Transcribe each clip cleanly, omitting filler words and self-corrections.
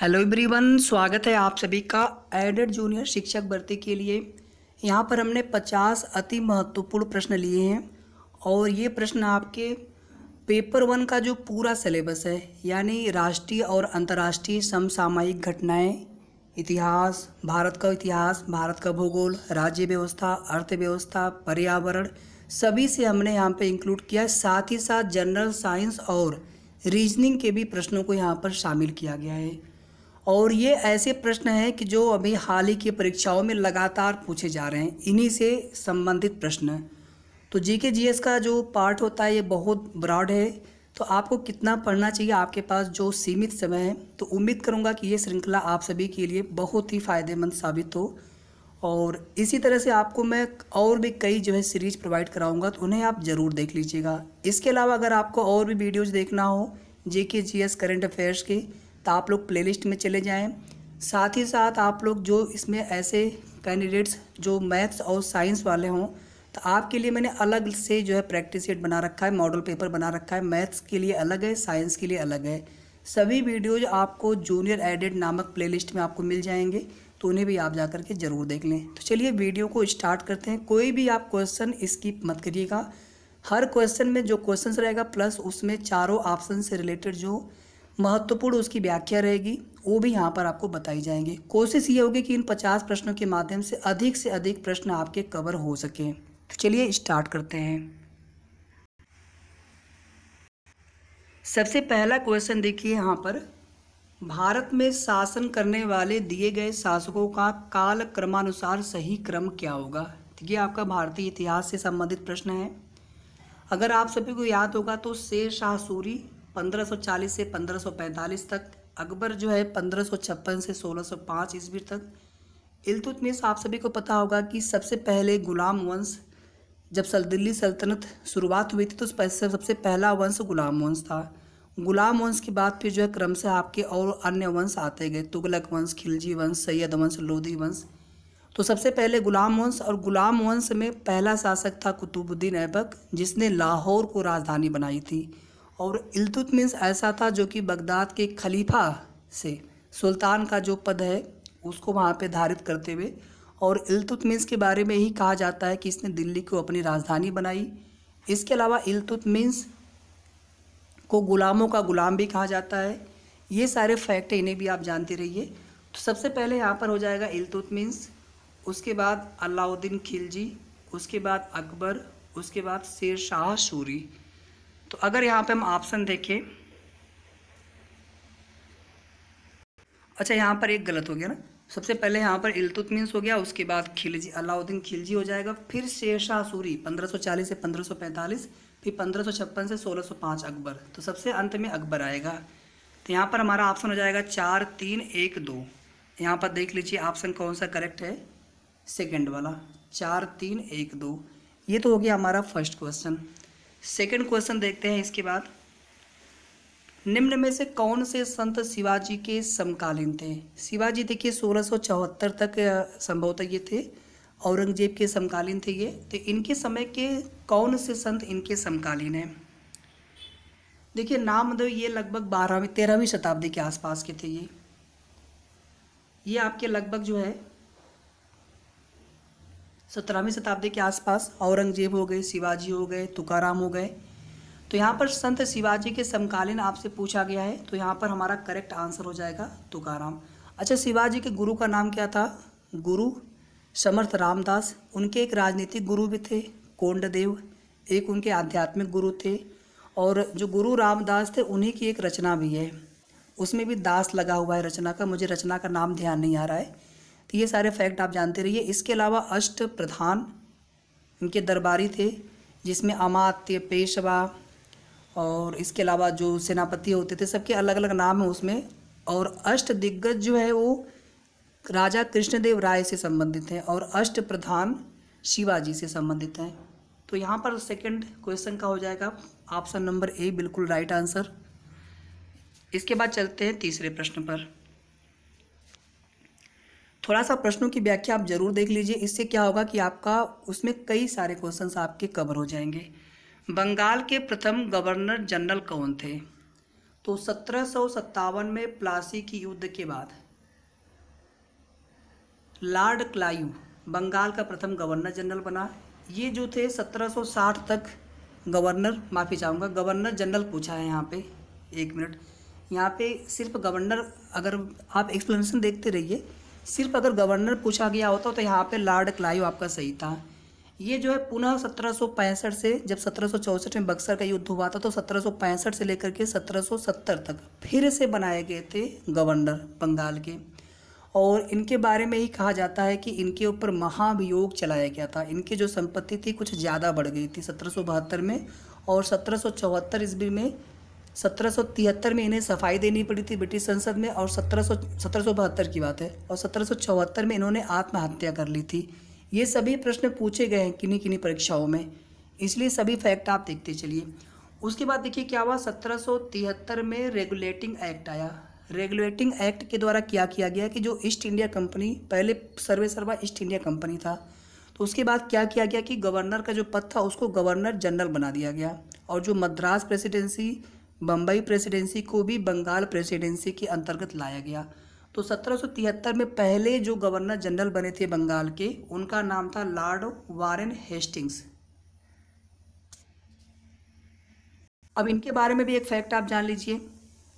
Hello everyone, स्वागत है आप सभी का एडेड जूनियर शिक्षक भर्ती के लिए। यहाँ पर हमने 50 अति महत्वपूर्ण प्रश्न लिए हैं और ये प्रश्न आपके पेपर 1 का जो पूरा सिलेबस है, यानी राष्ट्रीय और अंतर्राष्ट्रीय समसामयिक घटनाएं, इतिहास, भारत का भूगोल, राज्य व्यवस्था, अर्थव्यवस्था, पर्यावरण, सभी से हमने यहाँ पे इंक्लूड किया। साथ ही साथ जनरल साइंस और रीजनिंग के भी प्रश्नों को यहाँ पर शामिल किया गया है। और ये ऐसे प्रश्न हैं कि जो अभी हाल ही की परीक्षाओं में लगातार पूछे जा रहे हैं, इन्हीं से संबंधित प्रश्न। तो जीके जीएस का जो पार्ट होता है ये बहुत ब्रॉड है, तो आपको कितना पढ़ना चाहिए, आपके पास जो सीमित समय है, तो उम्मीद करूँगा कि ये श्रृंखला आप सभी के लिए बहुत ही फ़ायदेमंद साबित हो। और इसी तरह से आपको मैं और भी कई जो है सीरीज प्रोवाइड कराऊंगा, तो उन्हें आप ज़रूर देख लीजिएगा। इसके अलावा अगर आपको और भी वीडियोज़ देखना हो जीके जीएस करंट अफेयर्स की, तो आप लोग प्लेलिस्ट में चले जाएं। साथ ही साथ आप लोग जो इसमें ऐसे कैंडिडेट्स जो मैथ्स और साइंस वाले हों, तो आपके लिए मैंने अलग से जो है प्रैक्टिस सेट बना रखा है, मॉडल पेपर बना रखा है। मैथ्स के लिए अलग है, साइंस के लिए अलग है। सभी वीडियोज आपको जूनियर एडेड नामक प्लेलिस्ट में आपको मिल जाएंगे, तो उन्हें भी आप जाकर के ज़रूर देख लें। तो चलिए वीडियो को स्टार्ट करते हैं। कोई भी आप क्वेश्चन स्किप मत करिएगा। हर क्वेश्चन में जो क्वेश्चन रहेगा प्लस उसमें चारों ऑप्शन से रिलेटेड जो महत्वपूर्ण उसकी व्याख्या रहेगी, वो भी यहाँ पर आपको बताई जाएंगी। कोशिश ये होगी कि इन 50 प्रश्नों के माध्यम से अधिक प्रश्न आपके कवर हो सकें। तो चलिए स्टार्ट करते हैं। सबसे पहला क्वेश्चन देखिए यहाँ पर, भारत में शासन करने वाले दिए गए शासकों का काल क्रमानुसार सही क्रम क्या होगा। ये आपका भारतीय इतिहास से संबंधित प्रश्न है। अगर आप सभी को याद होगा तो शेर शाह सूरी 1540 से 1545 तक, अकबर जो है 1556 से 1605 ईस्वी तक, इल्तुतमिश आप सभी को पता होगा कि सबसे पहले गुलाम वंश, जब दिल्ली सल्तनत शुरुआत हुई थी तो सबसे पहला वंश गुलाम वंश था। गुलाम वंश के बाद फिर जो है क्रम से आपके और अन्य वंश आते गए, तुगलक वंश, खिलजी वंश, सैयद वंश, लोधी वंश। तो सबसे पहले गुलाम वंश, और गुलाम वंश में पहला शासक था कुतुबुद्दीन ऐबक, जिसने लाहौर को राजधानी बनाई थी। और इल्तुतमिश ऐसा था जो कि बगदाद के खलीफा से सुल्तान का जो पद है उसको वहाँ पे धारित करते हुए, और इल्तुतमिश के बारे में ही कहा जाता है कि इसने दिल्ली को अपनी राजधानी बनाई। इसके अलावा इल्तुतमिश को गुलामों का गुलाम भी कहा जाता है। ये सारे फैक्ट है, इन्हें भी आप जानते रहिए। तो सबसे पहले यहाँ पर हो जाएगा इल्तुतमिश, उसके बाद अलाउद्दीन खिलजी, उसके बाद अकबर, उसके बाद शेर शाह सूरी। तो अगर यहाँ पे हम ऑप्शन देखें, अच्छा यहाँ पर एक गलत हो गया ना। सबसे पहले यहाँ पर इल्तुतमिश हो गया, उसके बाद खिलजी, अलाउद्दीन खिलजी हो जाएगा, फिर शेर शाह सूरी 1540 से 1545, फिर 1556 से 1605 अकबर। तो सबसे अंत में अकबर आएगा। तो यहाँ पर हमारा ऑप्शन हो जाएगा 4, 3, 1, 2। यहाँ पर देख लीजिए ऑप्शन कौन सा करेक्ट है, सेकेंड वाला, 4, 3, 1, 2। ये तो हो गया हमारा फर्स्ट क्वेश्चन। सेकंड क्वेश्चन देखते हैं। इसके बाद, निम्न में से कौन से संत शिवाजी के समकालीन थे। शिवाजी देखिए 1674 तक संभवतः ये थे, औरंगजेब के समकालीन थे ये। तो इनके समय के कौन से संत इनके समकालीन हैं। देखिए नाम मतलब ये लगभग 12वीं 13वीं शताब्दी के आसपास के थे। ये आपके लगभग जो है 17वीं शताब्दी के आसपास। औरंगजेब हो गए, शिवाजी हो गए, तुकाराम हो गए। तो यहाँ पर संत शिवाजी के समकालीन आपसे पूछा गया है, तो यहाँ पर हमारा करेक्ट आंसर हो जाएगा तुकाराम। अच्छा, शिवाजी के गुरु का नाम क्या था। गुरु समर्थ रामदास। उनके एक राजनीतिक गुरु भी थे कोंडदेव, एक उनके आध्यात्मिक गुरु थे। और जो गुरु रामदास थे उन्हीं की एक रचना भी है, उसमें भी दास लगा हुआ है रचना का, मुझे रचना का नाम ध्यान नहीं आ रहा है। तो ये सारे फैक्ट आप जानते रहिए। इसके अलावा अष्ट प्रधान इनके दरबारी थे, जिसमें अमात्य, पेशवा और इसके अलावा जो सेनापति होते थे सबके अलग अलग नाम है उसमें। और अष्ट दिग्गज जो है वो राजा कृष्णदेव राय से संबंधित हैं, और अष्ट प्रधान शिवाजी से संबंधित हैं। तो यहाँ पर सेकंड क्वेश्चन का हो जाएगा ऑप्शन नंबर ए बिल्कुल राइट आंसर। इसके बाद चलते हैं तीसरे प्रश्न पर। थोड़ा सा प्रश्नों की व्याख्या आप जरूर देख लीजिए, इससे क्या होगा कि आपका उसमें कई सारे क्वेश्चंस आपके कवर हो जाएंगे। बंगाल के प्रथम गवर्नर जनरल कौन थे। तो 1757 में प्लासी की युद्ध के बाद लॉर्ड क्लाइव बंगाल का प्रथम गवर्नर जनरल बना। ये जो थे 1760 तक गवर्नर जनरल पूछा है यहाँ पे, 1 मिनट। यहाँ पे सिर्फ गवर्नर, अगर आप एक्सप्लेनेशन देखते रहिए, सिर्फ अगर गवर्नर पूछा गया होता तो यहाँ पे लॉर्ड क्लाइव आपका सही था। ये जो है पुनः 1765 से, जब 1764 में बक्सर का युद्ध हुआ था तो 1765 से लेकर के 1770 तक फिर से बनाए गए थे गवर्नर बंगाल के। और इनके बारे में ही कहा जाता है कि इनके ऊपर महाभियोग चलाया गया था। इनकी जो संपत्ति थी कुछ ज़्यादा बढ़ गई थी 1772 में, और 1774 ईस्वी में, 1773 में इन्हें सफाई देनी पड़ी थी ब्रिटिश संसद में, और 1772 की बात है, और 1774 में इन्होंने आत्महत्या कर ली थी। ये सभी प्रश्न पूछे गए हैं किन्हीं किन्हीं परीक्षाओं में, इसलिए सभी फैक्ट आप देखते चलिए। उसके बाद देखिए क्या हुआ, 1773 में रेगुलेटिंग एक्ट आया। रेगुलेटिंग एक्ट के द्वारा क्या किया गया कि जो ईस्ट इंडिया कंपनी, पहले सर्वे सर्वा ईस्ट इंडिया कंपनी था, तो उसके बाद क्या किया गया कि गवर्नर का जो पद था उसको गवर्नर जनरल बना दिया गया, और जो मद्रास प्रेसिडेंसी, बम्बई प्रेसिडेंसी को भी बंगाल प्रेसिडेंसी के अंतर्गत लाया गया। तो 1773 में पहले जो गवर्नर जनरल बने थे बंगाल के, उनका नाम था लॉर्ड वारेन हेस्टिंग्स। अब इनके बारे में भी एक फैक्ट आप जान लीजिए।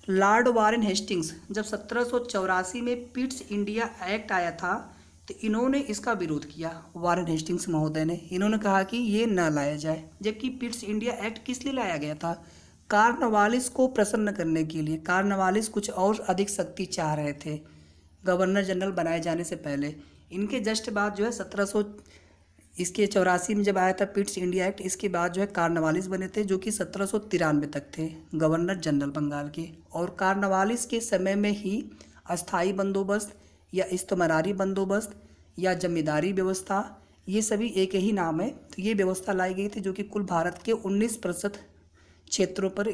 लॉर्ड वारेन हेस्टिंग्स जब 1784 में पिट्स इंडिया एक्ट आया था तो इन्होंने इसका विरोध किया। वारेन हेस्टिंग्स महोदय ने, इन्होंने कहा कि ये न लाया जाए। जबकि पिट्स इंडिया एक्ट किस लिए लाया गया था? कार्नवालिस को प्रसन्न करने के लिए। कार्नवालिस कुछ और अधिक शक्ति चाह रहे थे गवर्नर जनरल बनाए जाने से पहले। इनके जस्ट बाद जो है 1784 में जब आया था पिट्स इंडिया एक्ट, इसके बाद जो है कार्नवालिस बने थे, जो कि 1793 तक थे गवर्नर जनरल बंगाल के। और कार्नवालिस के समय में ही अस्थाई बंदोबस्त या इस्तमरारी बंदोबस्त या जमींदारी व्यवस्था, ये सभी एक ही नाम है, तो ये व्यवस्था लाई गई थी, जो कि कुल भारत के 19% क्षेत्रों पर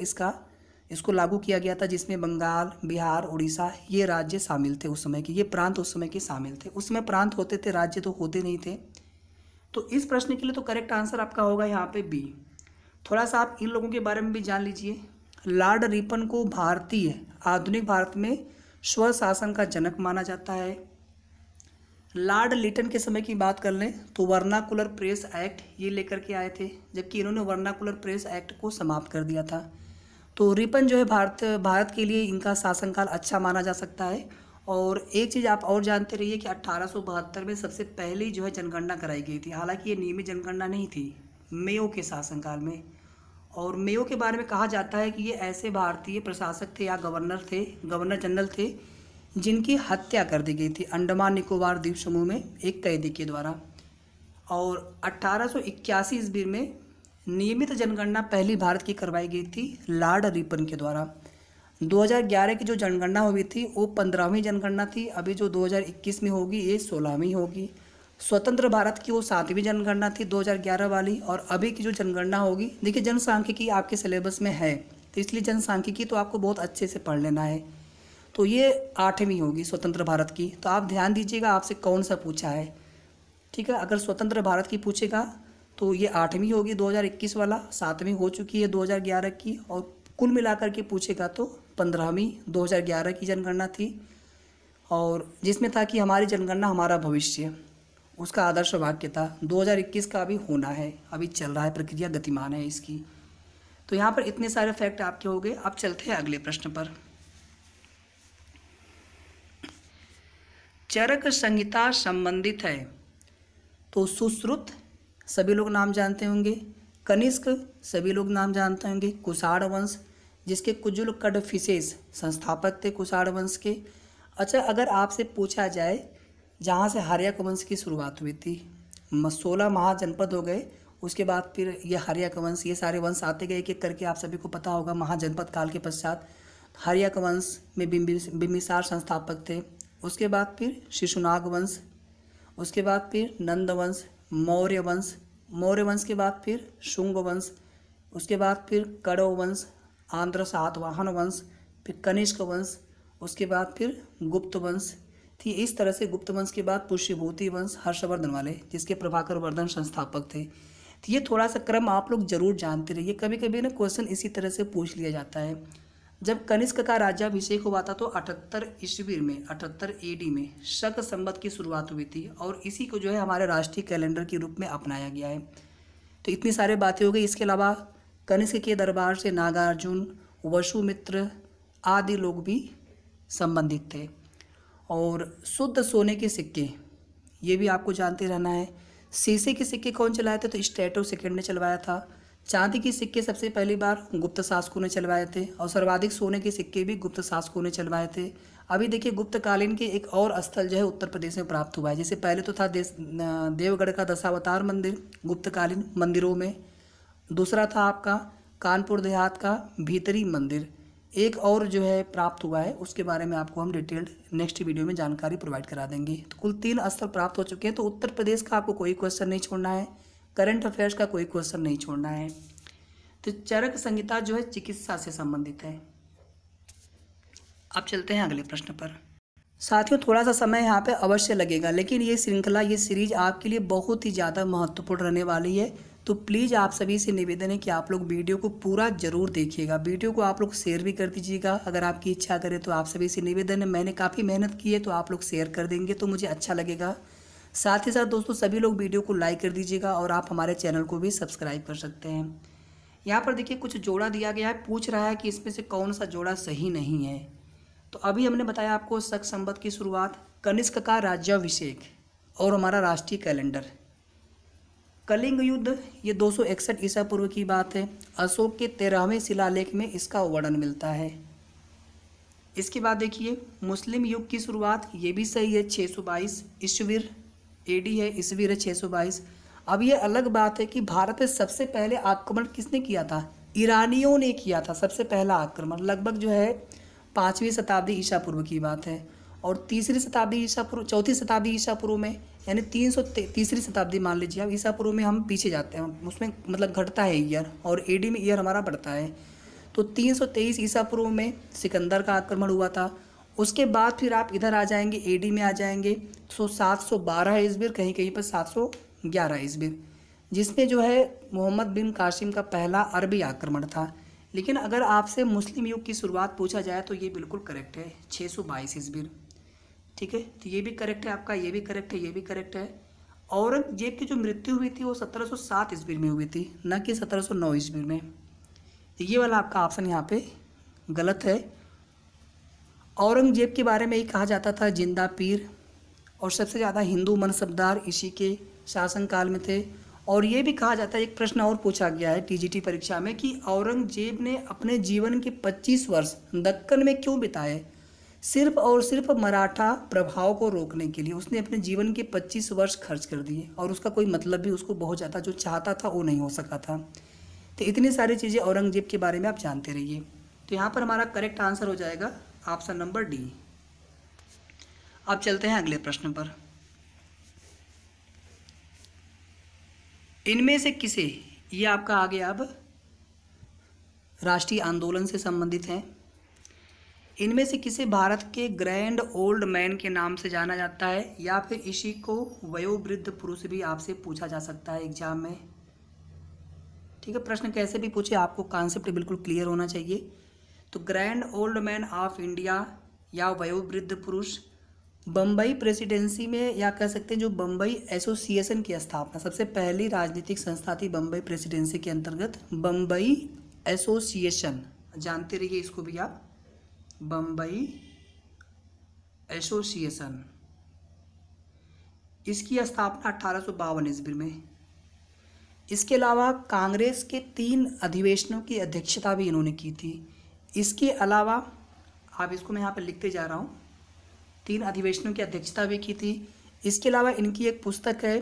इसको लागू किया गया था, जिसमें बंगाल, बिहार, उड़ीसा ये राज्य शामिल थे उस समय के, ये प्रांत उस समय के शामिल थे। उस समय प्रांत होते थे, राज्य तो होते नहीं थे। तो इस प्रश्न के लिए तो करेक्ट आंसर आपका होगा यहाँ पे बी। थोड़ा सा आप इन लोगों के बारे में भी जान लीजिए। लॉर्ड रिपन को भारतीय आधुनिक भारत में स्वशासन का जनक माना जाता है। लॉर्ड लिटन के समय की बात कर लें तो वर्नाकुलर प्रेस एक्ट ये लेकर के आए थे, जबकि इन्होंने वर्नाकुलर प्रेस एक्ट को समाप्त कर दिया था। तो रिपन जो है भारत के लिए इनका शासनकाल अच्छा माना जा सकता है। और एक चीज़ आप और जानते रहिए कि 1872 में सबसे पहली जो है जनगणना कराई गई थी। हालांकि ये नियमित जनगणना नहीं थी, मेयो के शासनकाल में। और मेयो के बारे में कहा जाता है कि ये ऐसे भारतीय प्रशासक थे या गवर्नर जनरल थे जिनकी हत्या कर दी गई थी अंडमान निकोबार द्वीप समूह में एक कैदी के द्वारा। और 1881 ईस्वी में नियमित जनगणना पहली भारत की करवाई गई थी लॉर्ड रिपन के द्वारा। 2011 की जो जनगणना हुई थी वो 15वीं जनगणना थी। अभी जो 2021 में होगी ये 16वीं होगी। स्वतंत्र भारत की वो 7वीं जनगणना थी 2011 वाली। और अभी की जो जनगणना होगी, देखिए जनसांख्यिकी आपके सिलेबस में है, तो इसलिए जनसांख्यिकी तो आपको बहुत अच्छे से पढ़ लेना है। तो ये 8वीं होगी स्वतंत्र भारत की। तो आप ध्यान दीजिएगा आपसे कौन सा पूछा है, ठीक है। अगर स्वतंत्र भारत की पूछेगा तो ये 8वीं होगी 2021 वाला, 7वीं हो चुकी है 2011 की, और कुल मिलाकर के पूछेगा तो 15वीं 2011 की जनगणना थी। और जिसमें था कि हमारी जनगणना हमारा भविष्य, उसका आदर्श वाक्य था। 2021 का अभी होना है, अभी चल रहा है, प्रक्रिया गतिमान है इसकी। तो यहाँ पर इतने सारे फैक्ट आपके हो गए। अब चलते हैं अगले प्रश्न पर। चरक संहिता संबंधित है तो सुश्रुत सभी लोग नाम जानते होंगे, कनिष्क सभी लोग नाम जानते होंगे, कुषाण वंश जिसके कुजुल कडफिसेस संस्थापक थे कुषाण वंश के। अच्छा, अगर आपसे पूछा जाए जहाँ से हर्यक वंश की शुरुआत हुई थी, 16 महाजनपद हो गए, उसके बाद फिर ये हर्यक वंश, ये सारे वंश आते गए एक एक करके, आप सभी को पता होगा। महाजनपद काल के पश्चात हर्यक वंश में बिंबिसार संस्थापक थे, उसके बाद फिर शिशुनाग वंश, उसके बाद फिर नंद वंश, मौर्य वंश के बाद फिर शुंग वंश, उसके बाद फिर कड़व वंश, आंध्र सातवाहन वंश, फिर कनिष्क वंश, उसके बाद फिर गुप्त वंश थी। इस तरह से गुप्त वंश के बाद पुष्यभूति वंश हर्षवर्धन वाले, जिसके प्रभाकर वर्धन संस्थापक थे। तो ये थोड़ा सा क्रम आप लोग जरूर जानते रहिए, कभी कभी ना क्वेश्चन इसी तरह से पूछ लिया जाता है। जब कनिष्क का राज्याभिषेक हुआ था तो 78 ईस्वी में, 78 AD में शक संवत की शुरुआत हुई थी और इसी को जो है हमारे राष्ट्रीय कैलेंडर के रूप में अपनाया गया है। तो इतनी सारी बातें हो गई। इसके अलावा कनिष्क के दरबार से नागार्जुन, वसुमित्र आदि लोग भी संबंधित थे। और शुद्ध सोने के सिक्के, ये भी आपको जानते रहना है। शीशे के सिक्के कौन चलाए थे? तो स्ट्रेटो सेकंड ने चलवाया था। चांदी के सिक्के सबसे पहली बार गुप्त शासकों ने चलवाए थे और सर्वाधिक सोने के सिक्के भी गुप्त शासकों ने चलवाए थे। अभी देखिए गुप्तकालीन के एक और स्थल जो है उत्तर प्रदेश में प्राप्त हुआ है। जैसे पहले तो था देवगढ़ का दशावतार मंदिर गुप्तकालीन मंदिरों में, दूसरा था आपका कानपुर देहात का भीतरी मंदिर, एक और जो है प्राप्त हुआ है, उसके बारे में आपको हम डिटेल्ड नेक्स्ट वीडियो में जानकारी प्रोवाइड करा देंगे। तो कुल 3 स्थल प्राप्त हो चुके हैं। तो उत्तर प्रदेश का आपको कोई क्वेश्चन नहीं छोड़ना है, करंट अफेयर्स का कोई क्वेश्चन नहीं छोड़ना है। तो चरक संहिता जो है चिकित्सा से संबंधित है। अब चलते हैं अगले प्रश्न पर। साथियों थोड़ा सा समय यहाँ पे अवश्य लगेगा, लेकिन ये श्रृंखला, ये सीरीज आपके लिए बहुत ही ज़्यादा महत्वपूर्ण रहने वाली है। तो प्लीज़ आप सभी से निवेदन है कि आप लोग वीडियो को पूरा ज़रूर देखिएगा। वीडियो को आप लोग शेयर भी कर दीजिएगा अगर आपकी इच्छा करे तो। आप सभी से निवेदन है, मैंने काफ़ी मेहनत की है तो आप लोग शेयर कर देंगे तो मुझे अच्छा लगेगा। साथ ही साथ दोस्तों सभी लोग वीडियो को लाइक कर दीजिएगा और आप हमारे चैनल को भी सब्सक्राइब कर सकते हैं। यहाँ पर देखिए कुछ जोड़ा दिया गया है, पूछ रहा है कि इसमें से कौन सा जोड़ा सही नहीं है। तो अभी हमने बताया आपको शक संवत की शुरुआत, कनिष्क का राज्याभिषेक और हमारा राष्ट्रीय कैलेंडर। कलिंग युद्ध ये 261 ईसा पूर्व की बात है। अशोक के 13वें शिलालेख में इसका वर्णन मिलता है। इसके बाद देखिए मुस्लिम युग की शुरुआत, ये भी सही है, 622 ईस्वीर AD है, ईस्वीर है 622। अब ये अलग बात है कि भारत में सबसे पहले आक्रमण किसने किया था? ईरानियों ने किया था सबसे पहला आक्रमण, लगभग जो है 5वीं शताब्दी ईसा पूर्व की बात है। और 3री शताब्दी ईसा पूर्व, 4थी शताब्दी ईसा पूर्व में, यानी 330वीं शताब्दी मान लीजिए अब, ईसा पूर्व में हम पीछे जाते हैं, उसमें मतलब घटता है ईयर और AD में ईयर हमारा बढ़ता है। तो 323 ईसा पूर्व में सिकंदर का आक्रमण हुआ था। उसके बाद फिर आप इधर आ जाएंगे, AD में आ जाएंगे तो 712 ईस्वी, कहीं कहीं पर 711 ईस्वी, जिसमें जो है मोहम्मद बिन कासिम का पहला अरबी आक्रमण था। लेकिन अगर आपसे मुस्लिम युग की शुरुआत पूछा जाए तो ये बिल्कुल करेक्ट है, 622 ईस्वी। ठीक है, तो ये भी करेक्ट है आपका, ये भी करेक्ट है, ये भी करेक्ट है। औरंगजेब की जो मृत्यु हुई थी वो 1707 ईस्वी में हुई थी, न कि 1709 ईस्वी में। तो ये वाला आपका ऑप्शन यहाँ पे गलत है। औरंगजेब के बारे में ही कहा जाता था जिंदा पीर, और सबसे ज़्यादा हिंदू मनसबदार इसी के शासनकाल में थे। और ये भी कहा जाता है, एक प्रश्न और पूछा गया है TGT परीक्षा में कि औरंगजेब ने अपने जीवन के 25 वर्ष दक्कन में क्यों बिताए? सिर्फ और सिर्फ मराठा प्रभाव को रोकने के लिए उसने अपने जीवन के 25 वर्ष खर्च कर दिए, और उसका कोई मतलब भी उसको बहुत ज़्यादा जो चाहता था वो नहीं हो सका था। तो इतनी सारी चीज़ें औरंगजेब के बारे में आप जानते रहिए। तो यहाँ पर हमारा करेक्ट आंसर हो जाएगा ऑप्शन नंबर D। अब चलते हैं अगले प्रश्न पर। इनमें से किसे, ये आपका आ गया अब राष्ट्रीय आंदोलन से संबंधित है, इनमें से किसे भारत के ग्रैंड ओल्ड मैन के नाम से जाना जाता है, या फिर इसी को वयोवृद्ध पुरुष भी आपसे पूछा जा सकता है एग्जाम में। ठीक है, प्रश्न कैसे भी पूछे आपको कॉन्सेप्ट बिल्कुल क्लियर होना चाहिए। तो grand old man of India या वयोवृद्ध पुरुष, बम्बई प्रेसिडेंसी में, या कह सकते हैं जो बम्बई एसोसिएशन की स्थापना, सबसे पहली राजनीतिक संस्था थी बम्बई प्रेसिडेंसी के अंतर्गत, बम्बई एसोसिएशन, जानते रहिए इसको भी आप, बम्बई एसोसिएशन। इसकी स्थापना 1852 ईस्वी में। इसके अलावा कांग्रेस के 3 अधिवेशनों की अध्यक्षता भी इन्होंने की थी। इसके अलावा आप इसको मैं यहाँ पर लिखते जा रहा हूँ, 3 अधिवेशनों की अध्यक्षता भी की थी। इसके अलावा इनकी एक पुस्तक है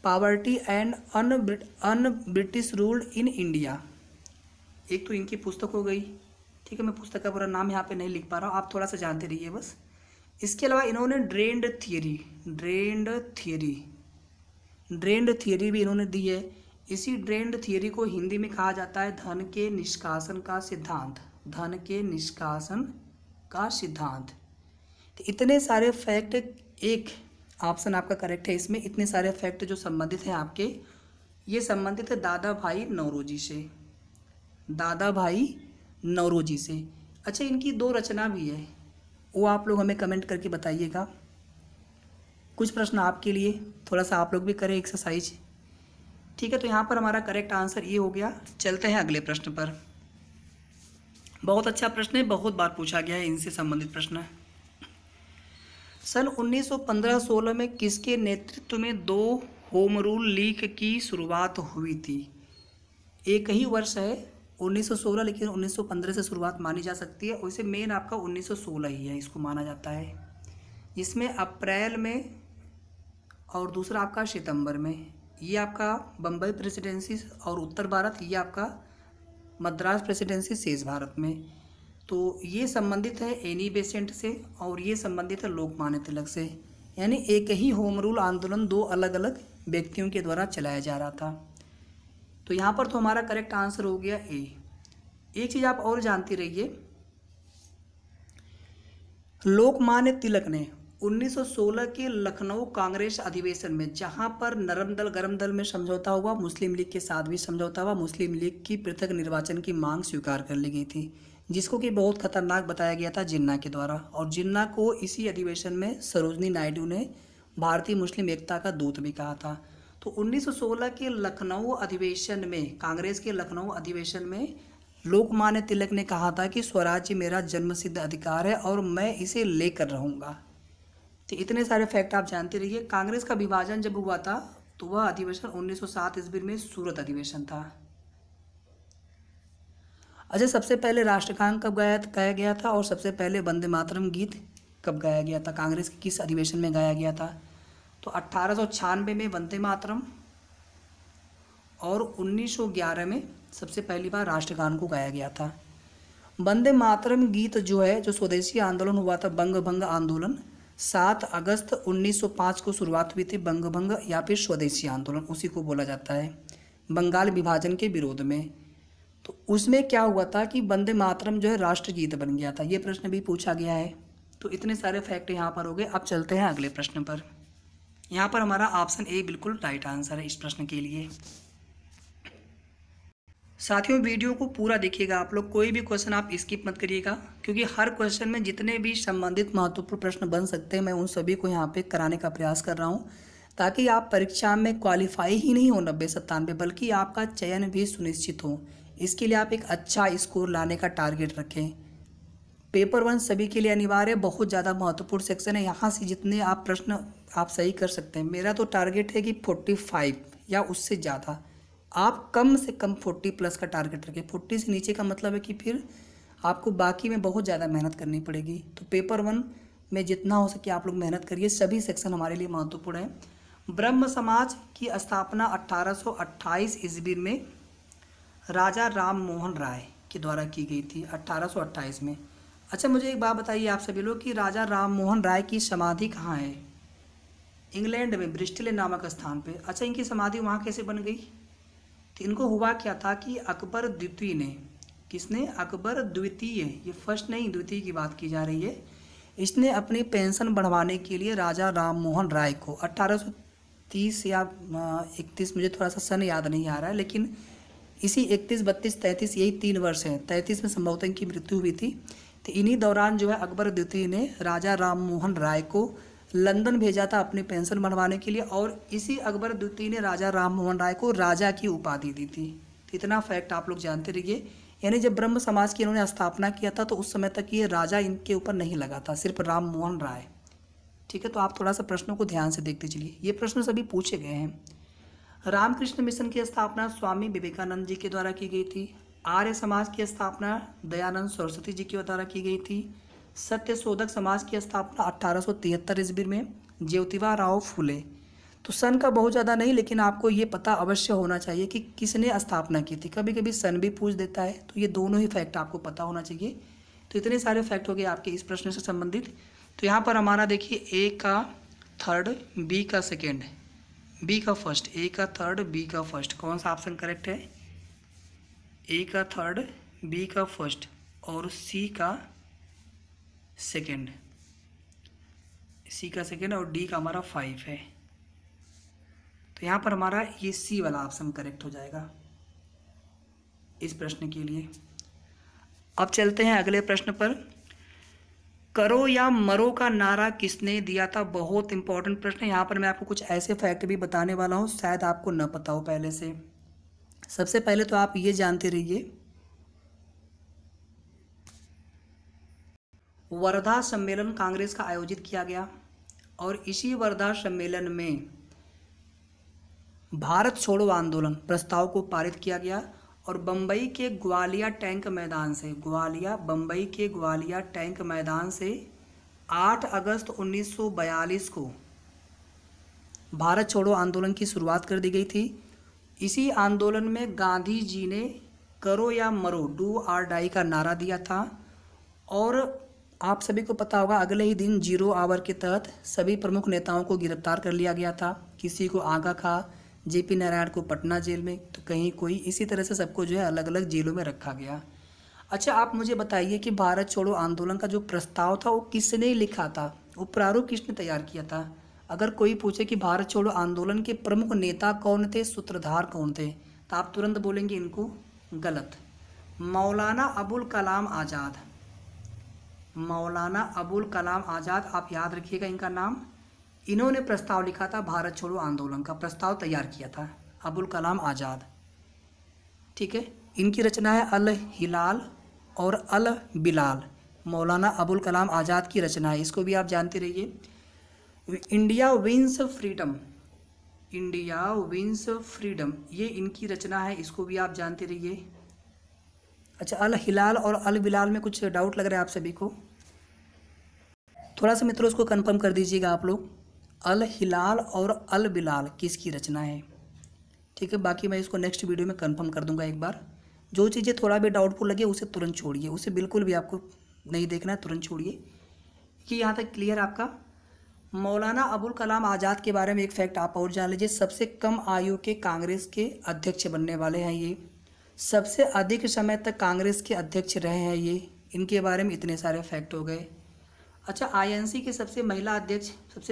poverty and un British ruled in India, एक तो इनकी पुस्तक हो गई। ठीक है, मैं पुस्तक का पूरा नाम यहाँ पे नहीं लिख पा रहा हूँ, आप थोड़ा सा जानते रहिए बस। इसके अलावा इन्होंने ड्रेन्ड थियरी भी इन्होंने दी है। इसी ड्रेन्ड थियरी को हिंदी में कहा जाता है धन के निष्कासन का सिद्धांत, धन के निष्कासन का सिद्धांत। तो इतने सारे फैक्ट, एक ऑप्शन आपका करेक्ट है इसमें, इतने सारे फैक्ट जो संबंधित हैं आपके, ये संबंधित है दादा भाई नौरोजी से, दादा भाई नौरोजी से। अच्छा, इनकी 2 रचना भी है, वो आप लोग हमें कमेंट करके बताइएगा। कुछ प्रश्न आपके लिए, थोड़ा सा आप लोग भी करें एक्सरसाइज। ठीक है, तो यहाँ पर हमारा करेक्ट आंसर ये हो गया। चलते हैं अगले प्रश्न पर। बहुत अच्छा प्रश्न है, बहुत बार पूछा गया है इनसे संबंधित प्रश्न। सन 1915-16 में किसके नेतृत्व में 2 होम रूल लीग की शुरुआत हुई थी? एक ही वर्ष है 1916, लेकिन 1915 से शुरुआत मानी जा सकती है। वैसे मेन आपका 1916 ही है, इसको माना जाता है। इसमें अप्रैल में और दूसरा आपका सितंबर में। ये आपका बम्बई प्रेसिडेंसी और उत्तर भारत, ये आपका मद्रास प्रेसिडेंसी शेष भारत में। तो ये संबंधित है एनी बेसेंट से और ये संबंधित है लोकमान्य तिलक से। यानी एक ही होम रूल आंदोलन 2 अलग अलग व्यक्तियों के द्वारा चलाया जा रहा था। तो यहाँ पर तो हमारा करेक्ट आंसर हो गया ए। एक चीज़ आप और जानती रहिए, लोकमान्य तिलक ने 1916 के लखनऊ कांग्रेस अधिवेशन में, जहां पर नरम दल गरम दल में समझौता हुआ, मुस्लिम लीग के साथ भी समझौता हुआ, मुस्लिम लीग की पृथक निर्वाचन की मांग स्वीकार कर ली गई थी, जिसको कि बहुत खतरनाक बताया गया था जिन्ना के द्वारा। और जिन्ना को इसी अधिवेशन में सरोजनी नायडू ने भारतीय मुस्लिम एकता का दूत भी कहा था। तो 1916 के लखनऊ अधिवेशन में, कांग्रेस के लखनऊ अधिवेशन में लोकमान्य तिलक ने कहा था कि स्वराज्य मेरा जन्मसिद्ध अधिकार है और मैं इसे लेकर रहूँगा। तो इतने सारे फैक्ट आप जानते रहिए। कांग्रेस का विभाजन जब हुआ था तो वह अधिवेशन 1907 ईस्वी में सूरत अधिवेशन था। अच्छा, सबसे पहले राष्ट्रगान कब गाया गया था और सबसे पहले वंदे मातरम गीत कब गाया गया था? कांग्रेस के किस अधिवेशन में गाया गया था? तो 1896 में वंदे मातरम और 1911 में सबसे पहली बार राष्ट्रगान को गाया गया था। वंदे मातरम गीत जो है, जो स्वदेशी आंदोलन हुआ था, बंग भंग आंदोलन, 7 अगस्त 1905 को शुरुआत हुई थी। बंग भंग या फिर स्वदेशी आंदोलन उसी को बोला जाता है, बंगाल विभाजन के विरोध में। तो उसमें क्या हुआ था कि वंदे मातरम जो है राष्ट्रगीत बन गया था। ये प्रश्न भी पूछा गया है। तो इतने सारे फैक्ट यहाँ पर हो गए। अब चलते हैं अगले प्रश्न पर। यहाँ पर हमारा ऑप्शन ए बिल्कुल राइट आंसर है इस प्रश्न के लिए। साथियों, वीडियो को पूरा देखिएगा आप लोग, कोई भी क्वेश्चन आप स्किप मत करिएगा, क्योंकि हर क्वेश्चन में जितने भी संबंधित महत्वपूर्ण प्रश्न बन सकते हैं मैं उन सभी को यहाँ पे कराने का प्रयास कर रहा हूँ, ताकि आप परीक्षा में क्वालिफाई ही नहीं हो 90-97, बल्कि आपका चयन भी सुनिश्चित हो। इसके लिए आप एक अच्छा स्कोर लाने का टारगेट रखें। पेपर 1 सभी के लिए अनिवार्य, बहुत ज़्यादा महत्वपूर्ण सेक्शन है। यहाँ से जितने आप प्रश्न आप सही कर सकते हैं, मेरा तो टारगेट है कि 45 या उससे ज़्यादा। आप कम से कम 40 प्लस का टारगेट रखें। 40 से नीचे का मतलब है कि फिर आपको बाकी में बहुत ज़्यादा मेहनत करनी पड़ेगी। तो पेपर 1 में जितना हो सके आप लोग मेहनत करिए, सभी सेक्शन हमारे लिए महत्वपूर्ण है। ब्रह्म समाज की स्थापना 1828 ईस्वी में राजा राम मोहन राय के द्वारा की गई थी, 1828 में। अच्छा, मुझे एक बात बताइए आप सभी लोग कि राजा राम मोहन राय की समाधि कहाँ है? इंग्लैंड में ब्रिस्टल नामक स्थान पे। अच्छा, इनकी समाधि वहाँ कैसे बन गई? तो इनको हुआ क्या था कि अकबर द्वितीय ने, किसने? अकबर द्वितीय, ये फर्स्ट नहीं द्वितीय की बात की जा रही है। इसने अपनी पेंशन बढ़वाने के लिए राजा राम मोहन राय को 1830 या 31, मुझे थोड़ा सा सन याद नहीं आ रहा है, लेकिन इसी 31, 32, 33 यही 3 वर्ष हैं। 33 में संभवतः इनकी मृत्यु हुई थी। तो इन्हीं दौरान जो है अकबर द्वितीय ने राजा राम मोहन राय को लंदन भेजा था अपनी पेंशन बढ़वाने के लिए, और इसी अकबर द्वितीय ने राजा राम मोहन राय को राजा की उपाधि दी थी। तो इतना फैक्ट आप लोग जानते रहिए। यानी जब ब्रह्म समाज की इन्होंने स्थापना किया था तो उस समय तक ये राजा इनके ऊपर नहीं लगा था, सिर्फ राम मोहन राय। ठीक है, तो आप थोड़ा सा प्रश्नों को ध्यान से देखते चलिए, ये प्रश्न सभी पूछे गए हैं। रामकृष्ण मिशन की स्थापना स्वामी विवेकानंद जी के द्वारा की गई थी। आर्य समाज की स्थापना दयानंद सरस्वती जी के द्वारा की गई थी। सत्य शोधक समाज की स्थापना 1873 ईस्वी में ज्योतिबा राव फुले। तो सन का बहुत ज़्यादा नहीं, लेकिन आपको ये पता अवश्य होना चाहिए कि किसने स्थापना की थी। कभी कभी सन भी पूछ देता है, तो ये दोनों ही फैक्ट आपको पता होना चाहिए। तो इतने सारे फैक्ट हो गए आपके इस प्रश्न से संबंधित। तो यहाँ पर हमारा देखिए ए का थर्ड, बी का सेकेंड, बी का फर्स्ट, ए का थर्ड, बी का फर्स्ट, कौन सा ऑप्शन करेक्ट है? ए का थर्ड, बी का फर्स्ट और सी का सेकेंड, सी का सेकेंड और डी का हमारा 5 है। तो यहाँ पर हमारा ये सी वाला ऑप्शन करेक्ट हो जाएगा इस प्रश्न के लिए। अब चलते हैं अगले प्रश्न पर। करो या मरो का नारा किसने दिया था? बहुत इंपॉर्टेंट प्रश्न है। यहाँ पर मैं आपको कुछ ऐसे फैक्ट भी बताने वाला हूँ, शायद आपको न पता हो पहले से। सबसे पहले तो आप ये जानते रहिए, वर्धा सम्मेलन कांग्रेस का आयोजित किया गया और इसी वर्धा सम्मेलन में भारत छोड़ो आंदोलन प्रस्ताव को पारित किया गया और बम्बई के ग्वालिया टैंक मैदान से, बम्बई के ग्वालिया टैंक मैदान से 8 अगस्त 1942 को भारत छोड़ो आंदोलन की शुरुआत कर दी गई थी। इसी आंदोलन में गांधी जी ने करो या मरो, डू और डाई का नारा दिया था। और आप सभी को पता होगा अगले ही दिन 0 आवर के तहत सभी प्रमुख नेताओं को गिरफ्तार कर लिया गया था। किसी को आगा खा, जेपी नारायण को पटना जेल में, तो कहीं कोई, इसी तरह से सबको जो है अलग अलग जेलों में रखा गया। अच्छा, आप मुझे बताइए कि भारत छोड़ो आंदोलन का जो प्रस्ताव था वो किसने लिखा था, वो प्रारूप किसने तैयार किया था? अगर कोई पूछे कि भारत छोड़ो आंदोलन के प्रमुख नेता कौन थे, सूत्रधार कौन थे, तो आप तुरंत बोलेंगे इनको गलत। मौलाना अबुल कलाम आज़ाद, मौलाना अबुल कलाम आज़ाद, आप याद रखिएगा इनका नाम। इन्होंने प्रस्ताव लिखा था, भारत छोड़ो आंदोलन का प्रस्ताव तैयार किया था अबुल कलाम आज़ाद। ठीक है, इनकी रचना है अल हिलाल और अल बिलाल। मौलाना अबुल कलाम आज़ाद की रचना है, इसको भी आप जानते रहिए। India wins freedom, India wins freedom, ये इनकी रचना है, इसको भी आप जानते रहिए। अच्छा, अल हिलाल और अल बिलाल में कुछ डाउट लग रहा है आप सभी को? थोड़ा सा मित्रों उसको कंफर्म कर दीजिएगा आप लोग, अल हिलाल और अल बिलाल किसकी रचना है? ठीक है, बाकी मैं इसको नेक्स्ट वीडियो में कंफर्म कर दूंगा एक बार। जो चीज़ें थोड़ा भी डाउटफुल लगे उसे तुरंत छोड़िए, उसे बिल्कुल भी आपको नहीं देखना है, तुरंत छोड़िए। कि यहाँ तक क्लियर आपका। मौलाना अबुल कलाम आज़ाद के बारे में एक फैक्ट आप और जान लीजिए, सबसे कम आयु के कांग्रेस के अध्यक्ष बनने वाले हैं ये, सबसे अधिक समय तक कांग्रेस के अध्यक्ष रहे हैं ये। इनके बारे में इतने सारे फैक्ट हो गए। अच्छा, आईएनसी के सबसे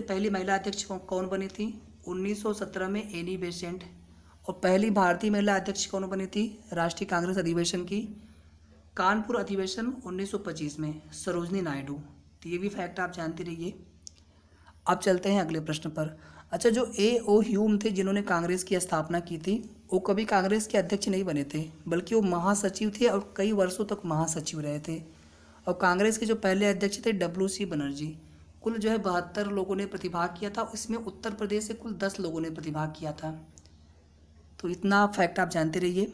पहली महिला अध्यक्ष कौन बनी थी? 1917 में एनी बेसेंट। और पहली भारतीय महिला अध्यक्ष कौन बनी थी राष्ट्रीय कांग्रेस अधिवेशन की? कानपुर अधिवेशन 1925 में सरोजनी नायडू। तो ये भी फैक्ट आप जानते रहिए। अब चलते हैं अगले प्रश्न पर। अच्छा, जो A.O. ह्यूम थे जिन्होंने कांग्रेस की स्थापना की थी, वो कभी कांग्रेस के अध्यक्ष नहीं बने थे, बल्कि वो महासचिव थे और कई वर्षों तक महासचिव रहे थे। और कांग्रेस के जो पहले अध्यक्ष थे W.C. बनर्जी। कुल जो है 72 लोगों ने प्रतिभाग किया था, इसमें उत्तर प्रदेश से कुल 10 लोगों ने प्रतिभाग किया था। तो इतना फैक्ट आप जानते रहिए।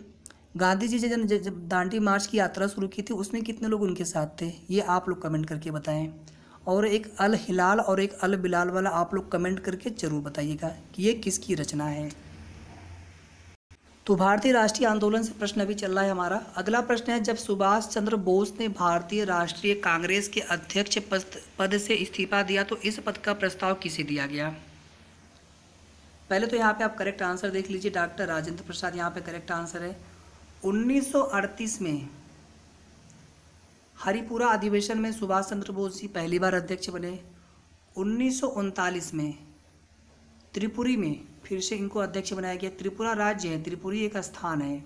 गांधी जी जब दांडी मार्च की यात्रा शुरू की थी उसमें कितने लोग उनके साथ थे, ये आप लोग कमेंट करके बताएं। और एक अल हिलाल और एक अल बिलाल वाला आप लोग कमेंट करके ज़रूर बताइएगा कि ये किसकी रचना है। तो भारतीय राष्ट्रीय आंदोलन से प्रश्न अभी चल रहा है हमारा। अगला प्रश्न है, जब सुभाष चंद्र बोस ने भारतीय राष्ट्रीय कांग्रेस के अध्यक्ष पद से इस्तीफा दिया तो इस पद का प्रस्ताव किसे दिया गया? पहले तो यहाँ पे आप करेक्ट आंसर देख लीजिए, डॉक्टर राजेंद्र प्रसाद यहाँ पे करेक्ट आंसर है। 1938 में हरिपुरा अधिवेशन में सुभाष चंद्र बोस जी पहली बार अध्यक्ष बने। 1939 में त्रिपुरी में फिर से इनको अध्यक्ष बनाया गया। त्रिपुरा राज्य है, त्रिपुरी एक स्थान है,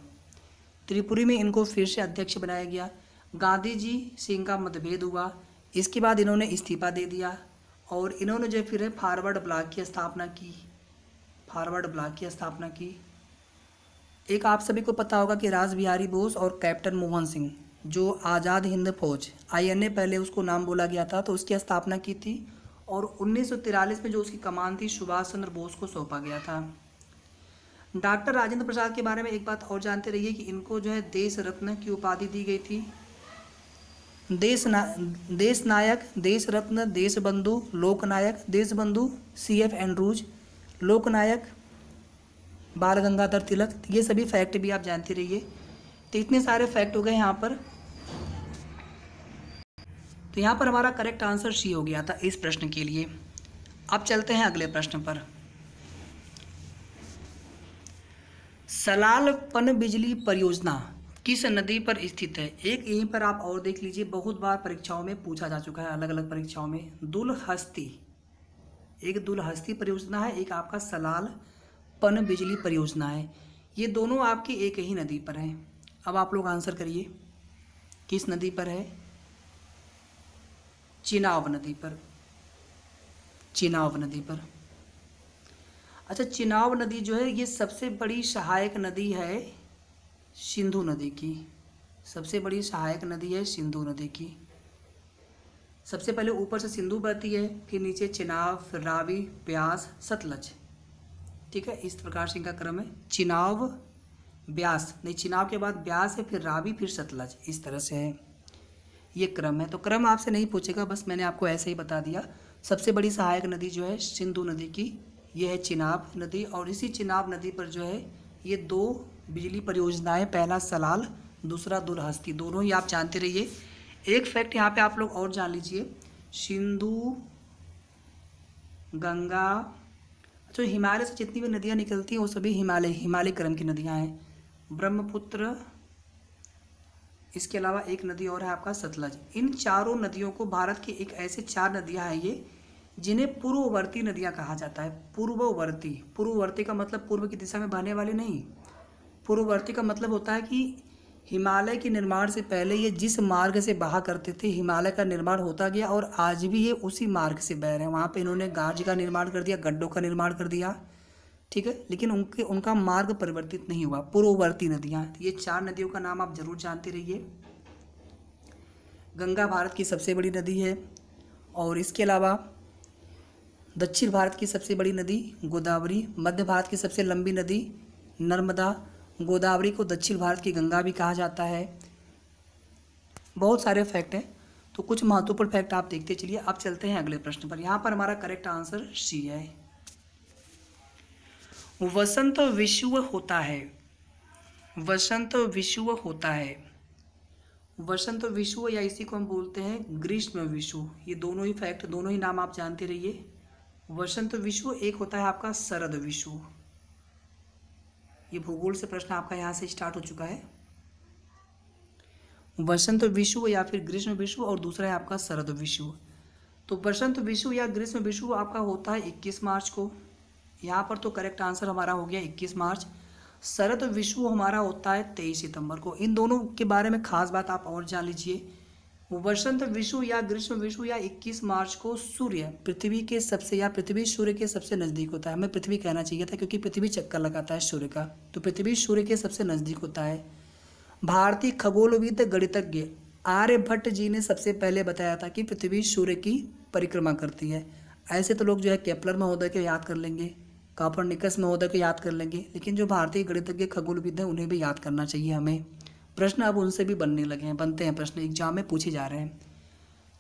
त्रिपुरी में इनको फिर से अध्यक्ष बनाया गया। गांधी जी से इनका मतभेद हुआ, इसके बाद इन्होंने इस्तीफा दे दिया और इन्होंने जो फिर फॉरवर्ड ब्लॉक की स्थापना की, फॉरवर्ड ब्लॉक की स्थापना की। एक आप सभी को पता होगा कि रास बिहारी बोस और कैप्टन मोहन सिंह, जो आज़ाद हिंद फौज INA पहले उसको नाम बोला गया था, तो उसकी स्थापना की थी। और 1943 में जो उसकी कमान थी सुभाष चंद्र बोस को सौंपा गया था। डॉक्टर राजेंद्र प्रसाद के बारे में एक बात और जानते रहिए कि इनको जो है देश रत्न की उपाधि दी गई थी। देश नायक, देश रत्न, देश बंधु, लोकनायक, देश बंधु CF एंड्रूज, लोकनायक बाल गंगाधर तिलक। ये सभी फैक्ट भी आप जानते रहिए। तो इतने सारे फैक्ट हो गए यहाँ पर। तो यहाँ पर हमारा करेक्ट आंसर C हो गया था इस प्रश्न के लिए। अब चलते हैं अगले प्रश्न पर। सलाल पनबिजली परियोजना किस नदी पर स्थित है? एक यहीं पर आप और देख लीजिए, बहुत बार परीक्षाओं में पूछा जा चुका है, अलग अलग परीक्षाओं में। दुलहस्ती, एक दुलहस्ती परियोजना है, एक आपका सलाल पनबिजली परियोजना है। ये दोनों आपकी एक ही नदी पर हैं। अब आप लोग आंसर करिए। किस नदी पर है? चिनाब नदी पर, चिनाब नदी पर। अच्छा, चिनाब नदी जो है ये सबसे बड़ी सहायक नदी है सिंधु नदी की, सबसे बड़ी सहायक नदी है सिंधु नदी की। सबसे पहले ऊपर से सिंधु बहती है, फिर नीचे चिनाब, फिर रावी, ब्यास, सतलज। ठीक है, इस प्रकार से इनका क्रम है। चिनाब, ब्यास, नहीं, चिनाब के बाद ब्यास है, फिर रावी, फिर सतलज, इस तरह से है ये क्रम है। तो क्रम आपसे नहीं पूछेगा, बस मैंने आपको ऐसे ही बता दिया। सबसे बड़ी सहायक नदी जो है सिंधु नदी की, ये है चिनाब नदी। और इसी चिनाब नदी पर जो है ये 2 बिजली परियोजनाएं, पहला सलाल, दूसरा दुलहस्ती, दोनों ही आप जानते रहिए। एक फैक्ट यहाँ पे आप लोग और जान लीजिए, सिंधु, गंगा, जो हिमालय से जितनी भी नदियाँ निकलती हैं वो सभी हिमालय क्रम की नदियाँ हैं। ब्रह्मपुत्र, इसके अलावा एक नदी और है आपका सतलज। इन चारों नदियों को भारत की एक ऐसे 4 नदियाँ हैं ये जिन्हें पूर्ववर्ती नदियाँ कहा जाता है। पूर्ववर्ती, पूर्ववर्ती का मतलब पूर्व की दिशा में बहने वाली नहीं। पूर्ववर्ती का मतलब होता है कि हिमालय के निर्माण से पहले ये जिस मार्ग से बहा करते थे, हिमालय का निर्माण होता गया और आज भी ये उसी मार्ग से बह रहे हैं। वहाँ पे इन्होंने गाज का निर्माण कर दिया, गड्ढों का निर्माण कर दिया, ठीक है, लेकिन उनका मार्ग परिवर्तित नहीं हुआ। पूर्ववर्ती नदियाँ, ये 4 नदियों का नाम आप जरूर जानते रहिए। गंगा भारत की सबसे बड़ी नदी है, और इसके अलावा दक्षिण भारत की सबसे बड़ी नदी गोदावरी, मध्य भारत की सबसे लंबी नदी नर्मदा, गोदावरी को दक्षिण भारत की गंगा भी कहा जाता है। बहुत सारे फैक्ट हैं, तो कुछ महत्वपूर्ण फैक्ट आप देखते चलिए। अब चलते हैं अगले प्रश्न पर। यहाँ पर हमारा करेक्ट आंसर सी है। वसंत विषुव होता है, वसंत विषुव होता है। वसंत विषुव या इसी को हम बोलते हैं ग्रीष्म विषुव। ये दोनों ही फैक्ट, दोनों ही नाम आप जानते रहिए। वसंत विषुव एक होता है आपका शरद विषुव। ये भूगोल से प्रश्न आपका यहाँ से स्टार्ट हो चुका है। वसंत विषुव या फिर ग्रीष्म विषुव, और दूसरा है आपका शरद विषुव। तो वसंत विषुव या ग्रीष्म विषुव आपका होता है 21 मार्च को। यहाँ पर तो करेक्ट आंसर हमारा हो गया 21 मार्च। शरद विषुव हमारा होता है 23 सितंबर को। इन दोनों के बारे में खास बात आप और जान लीजिए। वसंत विषुव या ग्रीष्म विषुव या 21 मार्च को सूर्य पृथ्वी के सबसे, या पृथ्वी सूर्य के सबसे नज़दीक होता है। हमें पृथ्वी कहना चाहिए था क्योंकि पृथ्वी चक्कर लगाता है सूर्य का, तो पृथ्वी सूर्य के सबसे नज़दीक होता है। भारतीय खगोलविद गणितज्ञ आर्यभट्ट जी ने सबसे पहले बताया था कि पृथ्वी सूर्य की परिक्रमा करती है। ऐसे तो लोग जो है केपलर महोदय को याद कर लेंगे, कोपरनिकस महोदय को याद कर लेंगे, लेकिन जो भारतीय गणितज्ञ खगोलविद हैं उन्हें भी याद करना चाहिए हमें। प्रश्न अब उनसे भी बनने लगे हैं, बनते हैं प्रश्न, एग्जाम में पूछे जा रहे हैं।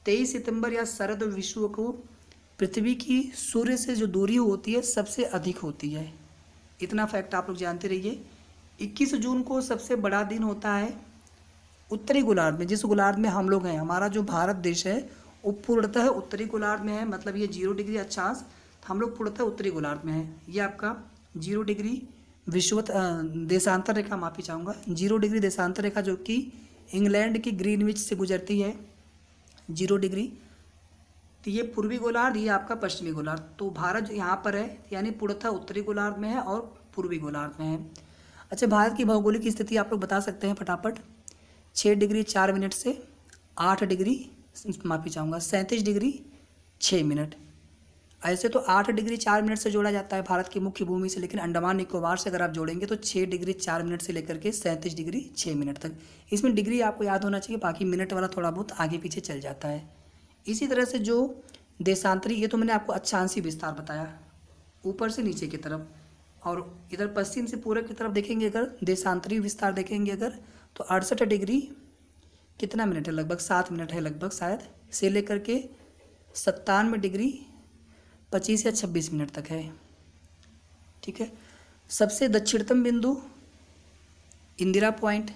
23 सितंबर या शरद विषुव को पृथ्वी की सूर्य से जो दूरी होती है सबसे अधिक होती है। इतना फैक्ट आप लोग जानते रहिए। 21 जून को सबसे बड़ा दिन होता है उत्तरी गोलार्ध में, जिस गोलार्ध में हम लोग हैं। हमारा जो भारत देश है वो पूर्णतः उत्तरी गोलार्ध में है, मतलब ये 0 डिग्री अक्षांश, हम लोग पूर्णतः उत्तरी गोलार्ध में है। ये आपका 0 डिग्री विषुवत देशांतर रेखा, माफी चाहूँगा, 0 डिग्री देशांतर रेखा जो कि इंग्लैंड की ग्रीनविच से गुजरती है 0 डिग्री। तो ये पूर्वी गोलार्ध, ये आपका पश्चिमी गोलार्ध। तो भारत यहाँ पर है, यानी पूर्णतः उत्तरी गोलार्ध में है और पूर्वी गोलार्ध में है। अच्छा, भारत की भौगोलिक स्थिति आप लोग बता सकते हैं फटाफट। 6 डिग्री 4 मिनट से 8 डिग्री, माफी चाहूँगा, 37 डिग्री 6 मिनट। ऐसे तो 8 डिग्री 4 मिनट से जोड़ा जाता है भारत की मुख्य भूमि से, लेकिन अंडमान निकोबार से अगर आप जोड़ेंगे तो 6 डिग्री 4 मिनट से लेकर के 37 डिग्री 6 मिनट तक। इसमें डिग्री आपको याद होना चाहिए, बाकी मिनट वाला थोड़ा बहुत आगे पीछे चल जाता है। इसी तरह से जो देशांतरी, ये तो मैंने आपको अक्षांशीय विस्तार बताया ऊपर से नीचे की तरफ, और इधर पश्चिम से पूरब की तरफ देखेंगे अगर देशांतरी विस्तार देखेंगे अगर, तो 68 डिग्री कितना मिनट है, लगभग 7 मिनट है लगभग शायद, से लेकर के 97 डिग्री 25 या 26 मिनट तक है। ठीक है, सबसे दक्षिणतम बिंदु इंदिरा पॉइंट,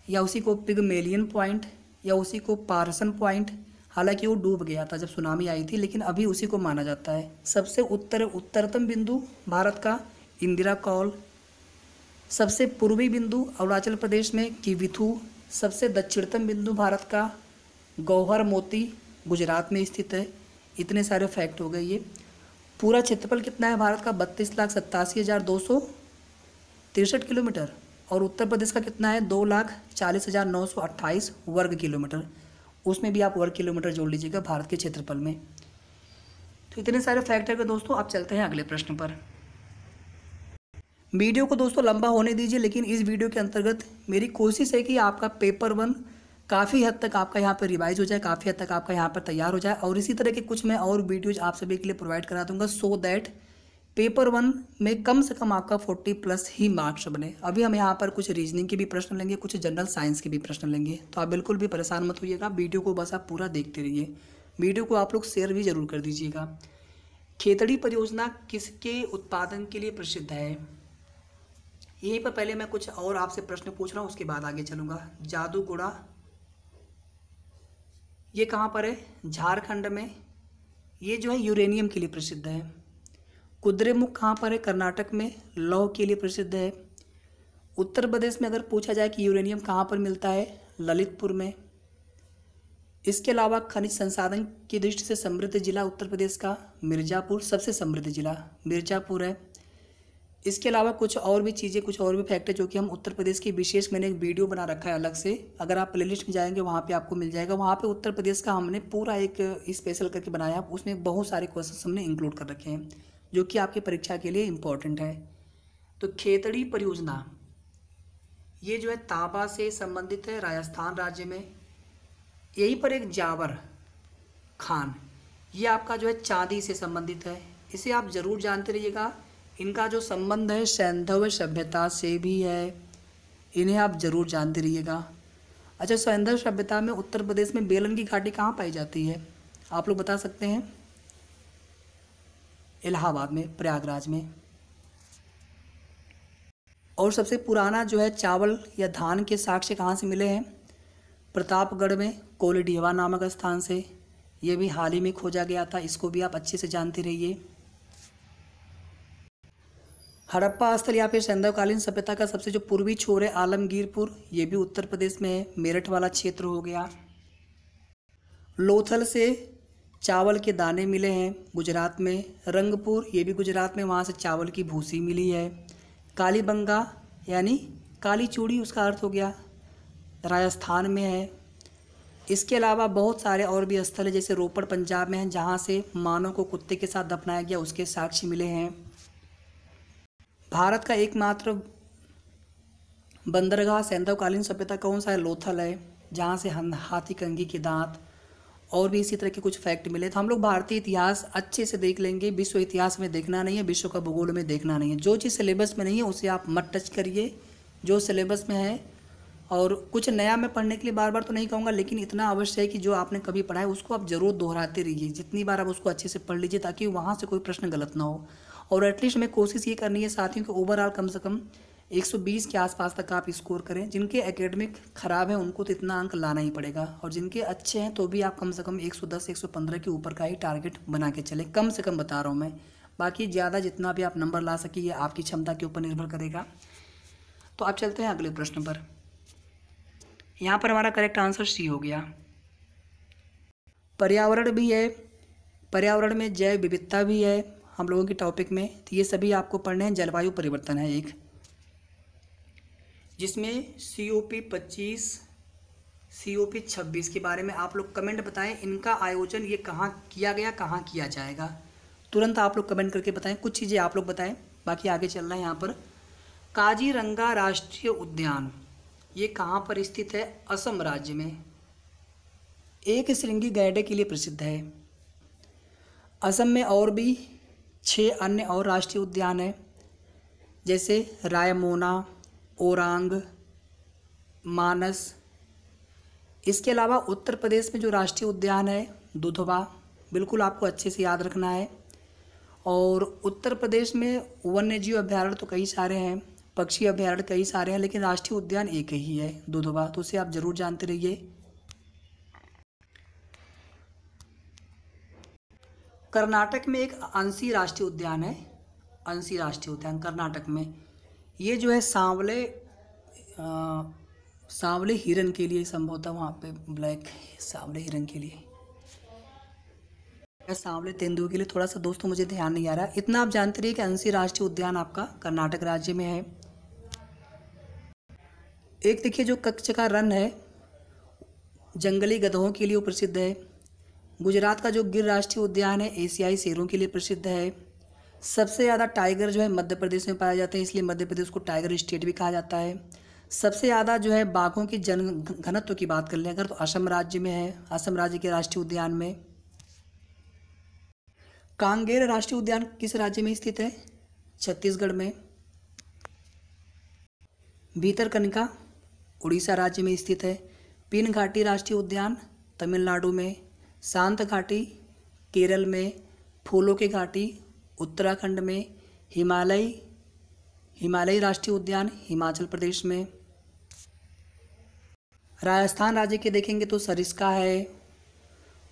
या उसी को पिगमेलियन पॉइंट, या उसी को पारसन पॉइंट, हालांकि वो डूब गया था जब सुनामी आई थी, लेकिन अभी उसी को माना जाता है। सबसे उत्तरतम बिंदु भारत का इंदिरा कौल, सबसे पूर्वी बिंदु अरुणाचल प्रदेश में किविथू, सबसे दक्षिणतम बिंदु भारत का गौहर मोती गुजरात में स्थित है। इतने सारे फैक्ट हो गए ये। पूरा क्षेत्रफल कितना है भारत का? 32,87,263 किलोमीटर। और उत्तर प्रदेश का कितना है 2,40,928 वर्ग किलोमीटर, उसमें भी आप वर्ग किलोमीटर जोड़ लीजिएगा भारत के क्षेत्रफल में। तो इतने सारे फैक्टर के दोस्तों आप चलते हैं अगले प्रश्न पर। वीडियो को दोस्तों लंबा होने दीजिए, लेकिन इस वीडियो के अंतर्गत मेरी कोशिश है कि आपका पेपर 1 काफ़ी हद तक आपका यहाँ पर रिवाइज हो जाए, काफ़ी हद तक आपका यहाँ पर तैयार हो जाए, और इसी तरह के कुछ मैं और वीडियोज़ आप सभी के लिए प्रोवाइड करा दूंगा, सो दैट पेपर 1 में कम से कम आपका 40+ ही मार्क्स बने। अभी हम यहाँ पर कुछ रीजनिंग के भी प्रश्न लेंगे, कुछ जनरल साइंस के भी प्रश्न लेंगे, तो आप बिल्कुल भी परेशान मत होइएगा, वीडियो को बस आप पूरा देखते रहिए। वीडियो को आप लोग शेयर भी जरूर कर दीजिएगा। खेतड़ी परियोजना किसके उत्पादन के लिए प्रसिद्ध है? यहीं पर पहले मैं कुछ और आपसे प्रश्न पूछ रहा हूँ, उसके बाद आगे चलूँगा। जादूगोड़ा ये कहाँ पर है? झारखंड में। ये जो है यूरेनियम के लिए प्रसिद्ध है। कुद्रेमुख कहाँ पर है? कर्नाटक में, लौह के लिए प्रसिद्ध है। उत्तर प्रदेश में अगर पूछा जाए कि यूरेनियम कहाँ पर मिलता है, ललितपुर में। इसके अलावा खनिज संसाधन की दृष्टि से समृद्ध जिला उत्तर प्रदेश का मिर्ज़ापुर, सबसे समृद्ध जिला मिर्ज़ापुर है। इसके अलावा कुछ और भी चीज़ें, कुछ और भी फैक्ट है जो कि हम उत्तर प्रदेश की विशेष, मैंने एक वीडियो बना रखा है अलग से, अगर आप प्लेलिस्ट में जाएंगे वहाँ पे आपको मिल जाएगा। वहाँ पे उत्तर प्रदेश का हमने पूरा एक स्पेशल करके बनाया, उसमें बहुत सारे क्वेश्चन हमने इंक्लूड कर रखे हैं जो कि आपकी परीक्षा के लिए इम्पोर्टेंट है। तो खेतड़ी परियोजना ये जो है तांबा से संबंधित है, राजस्थान राज्य में। यहीं पर एक जावर खान, ये आपका जो है चांदी से संबंधित है, इसे आप ज़रूर जानते रहिएगा। इनका जो संबंध है सैंधव सभ्यता से भी है, इन्हें आप जरूर जानते रहिएगा। अच्छा, सैंधव सभ्यता में उत्तर प्रदेश में बेलन की घाटी कहाँ पाई जाती है? आप लोग बता सकते हैं। इलाहाबाद में, प्रयागराज में। और सबसे पुराना जो है चावल या धान के साक्ष्य कहाँ से मिले हैं? प्रतापगढ़ में, कोलीडीहवा नामक स्थान से। ये भी हाल ही में खोजा गया था, इसको भी आप अच्छे से जानते रहिए। हड़प्पा स्थल या फिर सैंधवकालीन सभ्यता का सबसे जो पूर्वी छोर है आलमगीरपुर, ये भी उत्तर प्रदेश में है, मेरठ वाला क्षेत्र हो गया। लोथल से चावल के दाने मिले हैं गुजरात में। रंगपुर ये भी गुजरात में, वहाँ से चावल की भूसी मिली है। कालीबंगा यानी काली चूड़ी, उसका अर्थ हो गया, राजस्थान में है। इसके अलावा बहुत सारे और भी स्थल है, जैसे रोपड़ पंजाब में है, जहाँ से मानव को कुत्ते के साथ दफनाया गया, उसके साक्ष्य मिले हैं। भारत का एकमात्र बंदरगाह सैंधवकालीन सभ्यता कौन सा है? लोथल है, जहाँ से हाथी कंगी के दांत और भी इसी तरह के कुछ फैक्ट मिले। तो हम लोग भारतीय इतिहास अच्छे से देख लेंगे, विश्व इतिहास में देखना नहीं है, विश्व का भूगोल में देखना नहीं है। जो चीज़ सिलेबस में नहीं है उसे आप मत टच करिए, जो सिलेबस में है। और कुछ नया मैं पढ़ने के लिए बार बार तो नहीं कहूँगा, लेकिन इतना अवश्य है कि जो आपने कभी पढ़ा है उसको आप ज़रूर दोहराते रहिए, जितनी बार आप उसको अच्छे से पढ़ लीजिए, ताकि वहाँ से कोई प्रश्न गलत ना हो। और एटलीस्ट हमें कोशिश ये करनी है साथियों कि ओवरऑल कम से कम 120 के आसपास तक आप स्कोर करें। जिनके एकेडमिक ख़राब है उनको तो इतना अंक लाना ही पड़ेगा, और जिनके अच्छे हैं तो भी आप कम से कम 110 115 के ऊपर का ही टारगेट बना के चलें, कम से कम बता रहा हूँ मैं। बाकी ज़्यादा जितना भी आप नंबर ला सकिए आपकी क्षमता के ऊपर निर्भर करेगा। तो आप चलते हैं अगले प्रश्न पर। यहाँ पर हमारा करेक्ट आंसर सी हो गया। पर्यावरण भी है, पर्यावरण में जैव विविधता भी है हम लोगों के टॉपिक में, तो ये सभी आपको पढ़ने हैं। जलवायु परिवर्तन है एक, जिसमें COP 25 COP 26 के बारे में आप लोग कमेंट बताएं, इनका आयोजन ये कहाँ किया गया, कहाँ किया जाएगा, तुरंत आप लोग कमेंट करके बताएं। कुछ चीज़ें आप लोग बताएं, बाकी आगे चल रहा है। यहाँ पर काजीरंगा राष्ट्रीय उद्यान ये कहाँ पर स्थित है? असम राज्य में। एक श्रृंगी गैंडे के लिए प्रसिद्ध है। असम में और भी 6 अन्य और राष्ट्रीय उद्यान हैं, जैसे रायमोना, ओरांग, मानस। इसके अलावा उत्तर प्रदेश में जो राष्ट्रीय उद्यान है दुधवा, बिल्कुल आपको अच्छे से याद रखना है। और उत्तर प्रदेश में वन्यजीव अभ्यारण्य तो कई सारे हैं, पक्षी अभ्यारण्य कई सारे हैं, लेकिन राष्ट्रीय उद्यान एक ही है दुधवा, तो उसे आप जरूर जानते रहिए। कर्नाटक में एक अंशी राष्ट्रीय उद्यान है, अंशी राष्ट्रीय उद्यान कर्नाटक में। ये जो है सांवले हिरन के लिए संभवतः वहाँ पे ब्लैक सांवले हिरन के लिए, सांवले तेंदुए के लिए, थोड़ा सा दोस्तों मुझे ध्यान नहीं आ रहा। इतना आप जानते रहिए कि अंशी राष्ट्रीय उद्यान आपका कर्नाटक राज्य में है। एक देखिए जो कच्छ का रण है जंगली गधों के लिए वो प्रसिद्ध है। गुजरात का जो गिर राष्ट्रीय उद्यान है एशियाई शेरों के लिए प्रसिद्ध है। सबसे ज़्यादा टाइगर जो है मध्य प्रदेश में पाए जाते हैं, इसलिए मध्य प्रदेश को टाइगर स्टेट भी कहा जाता है। सबसे ज़्यादा जो है बाघों की जन घनत्व की बात कर लें अगर तो असम राज्य में है, असम राज्य के राष्ट्रीय उद्यान में। कांगेर राष्ट्रीय उद्यान किस राज्य में स्थित है? छत्तीसगढ़ में। भीतरकनिका उड़ीसा राज्य में स्थित है। पिन घाटी राष्ट्रीय उद्यान तमिलनाडु में। शांत घाटी केरल में। फूलों की घाटी उत्तराखंड में। हिमालयी राष्ट्रीय उद्यान हिमाचल प्रदेश में। राजस्थान राज्य के देखेंगे तो सरिस्का है।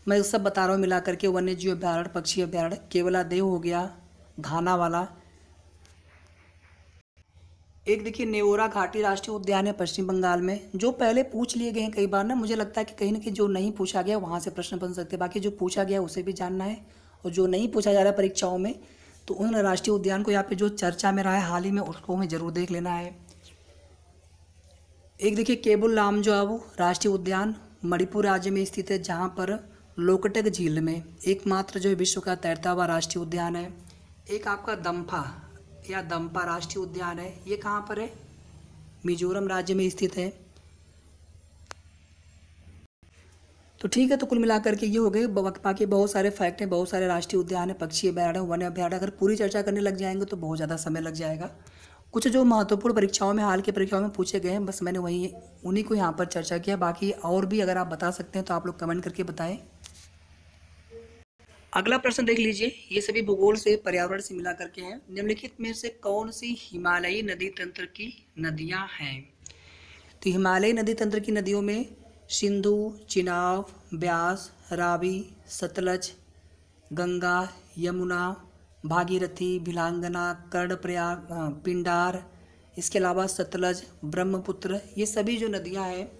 मैं सब बता रहा हूँ मिला करके, वन्य जीव अभ्यारण्य, पक्षी अभ्यारण्य, केवलादेव हो गया, घाना वाला। एक देखिए नेओरा घाटी राष्ट्रीय उद्यान है पश्चिम बंगाल में। जो पहले पूछ लिए गए हैं कई बार ना, मुझे लगता है कि कहीं ना कहीं जो नहीं पूछा गया वहाँ से प्रश्न बन सकते हैं, बाकी जो पूछा गया उसे भी जानना है, और जो नहीं पूछा जा रहा है परीक्षाओं में तो उन राष्ट्रीय उद्यान को यहाँ पे जो चर्चा में रहा है हाल ही में उसको हमें जरूर देख लेना है। एक देखिए केबुल लामजाओ राष्ट्रीय उद्यान मणिपुर राज्य में स्थित है, जहाँ पर लोकटक झील में एकमात्र जो है विश्व का तैरता हुआ राष्ट्रीय उद्यान है। एक आपका दम्पा राष्ट्रीय उद्यान है, ये कहाँ पर है? मिजोरम राज्य में स्थित है। तो ठीक है, तो कुल मिलाकर के ये हो गए। बाकी बहुत सारे फैक्ट हैं, बहुत सारे राष्ट्रीय उद्यान है, पक्षी अभ्यारण्य, वन्य अभ्यारण्य। अगर पूरी चर्चा करने लग जाएंगे तो बहुत ज़्यादा समय लग जाएगा। कुछ जो महत्वपूर्ण परीक्षाओं में, हाल की परीक्षाओं में पूछे गए हैं, बस मैंने उन्हीं को यहाँ पर चर्चा किया। बाकी और भी अगर आप बता सकते हैं तो आप लोग कमेंट करके बताएं। अगला प्रश्न देख लीजिए, ये सभी भूगोल से, पर्यावरण से मिला करके हैं। निम्नलिखित में से कौन सी हिमालयी नदी तंत्र की नदियाँ हैं? तो हिमालयी नदी तंत्र की नदियों में सिंधु, चिनाब, ब्यास, रावी, सतलज, गंगा, यमुना, भागीरथी, भिलांगना, कर्णप्रयाग, पिंडार, इसके अलावा सतलज, ब्रह्मपुत्र, ये सभी जो नदियां हैं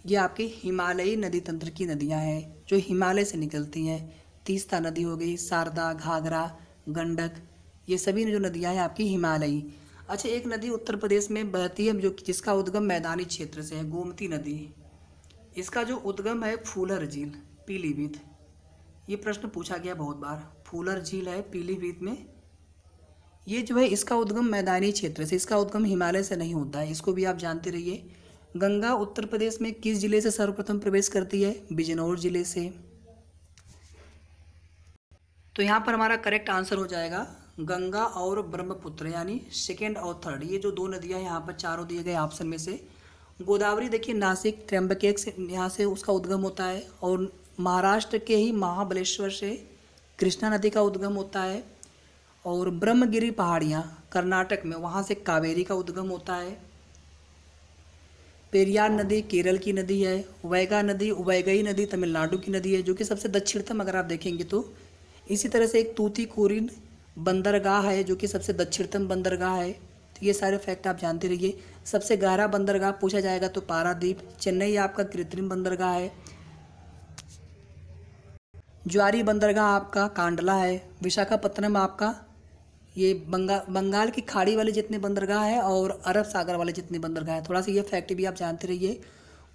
ये आपकी हिमालयी नदी तंत्र की नदियां हैं जो हिमालय से निकलती हैं। तीस्ता नदी हो गई, शारदा, घाघरा, गंडक, ये सभी जो नदियां हैं आपकी हिमालयी। अच्छा, एक नदी उत्तर प्रदेश में बहती है जो जिसका उद्गम मैदानी क्षेत्र से है, गोमती नदी। इसका जो उद्गम है फूलर झील, पीलीभीत। ये प्रश्न पूछा गया बहुत बार। फूलर झील है पीलीभीत में, ये जो है इसका उद्गम मैदानी क्षेत्र से, इसका उद्गम हिमालय से नहीं होता है, इसको भी आप जानते रहिए। गंगा उत्तर प्रदेश में किस जिले से सर्वप्रथम प्रवेश करती है? बिजनौर जिले से। तो यहाँ पर हमारा करेक्ट आंसर हो जाएगा गंगा और ब्रह्मपुत्र, यानी सेकेंड और थर्ड, ये जो दो नदियाँ यहाँ पर चारों दिए गए ऑप्शन में से। गोदावरी देखिए नासिक, त्र्यंबकेश से यहाँ से उसका उद्गम होता है, और महाराष्ट्र के ही महाबलेश्वर से कृष्णा नदी का उद्गम होता है, और ब्रह्मगिरी पहाड़ियाँ कर्नाटक में, वहाँ से कावेरी का उद्गम होता है। पेरियार नदी केरल की नदी है। वैगई नदी तमिलनाडु की नदी है, जो कि सबसे दक्षिणतम अगर आप देखेंगे तो। इसी तरह से एक तूतीकोरिन बंदरगाह है जो कि सबसे दक्षिणतम बंदरगाह है। तो ये सारे फैक्ट आप जानते रहिए। सबसे गहरा बंदरगाह पूछा जाएगा तो पारादीप। चेन्नई आपका कृत्रिम बंदरगाह है। ज्वारी बंदरगाह आपका कांडला है। विशाखापत्तनम आपका ये बंगाल की खाड़ी वाले जितने बंदरगाह है और अरब सागर वाले जितने बंदरगाह है, थोड़ा सा ये फैक्ट भी आप जानते रहिए।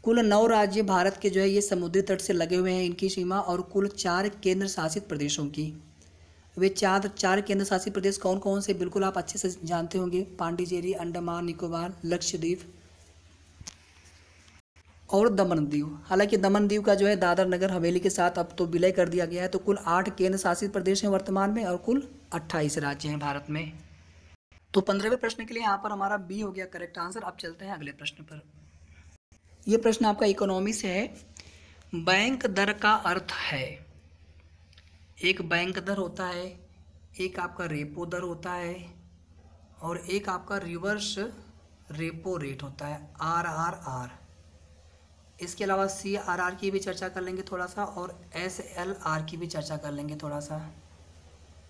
कुल 9 राज्य भारत के जो है ये समुद्री तट से लगे हुए हैं इनकी सीमा, और कुल 4 केंद्र शासित प्रदेशों की। वे चार केंद्र शासित प्रदेश कौन कौन से बिल्कुल आप अच्छे से जानते होंगे? पांडिचेरी, अंडमान निकोबार, लक्षद्वीप और दमन दीव। हालांकि दमन दीव का जो है दादर नगर हवेली के साथ अब तो विलय कर दिया गया है। तो कुल 8 केंद्र शासित प्रदेश हैं वर्तमान में, और कुल 28 राज्य हैं भारत में। तो 15वें प्रश्न के लिए यहाँ पर हमारा बी हो गया करेक्ट आंसर। अब चलते हैं अगले प्रश्न पर। यह प्रश्न आपका इकोनॉमी से है। बैंक दर का अर्थ है, एक बैंक दर होता है, एक आपका रेपो दर होता है, और एक आपका रिवर्स रेपो रेट होता है, RRR। इसके अलावा CRR की भी चर्चा कर लेंगे थोड़ा सा, और SLR की भी चर्चा कर लेंगे थोड़ा सा।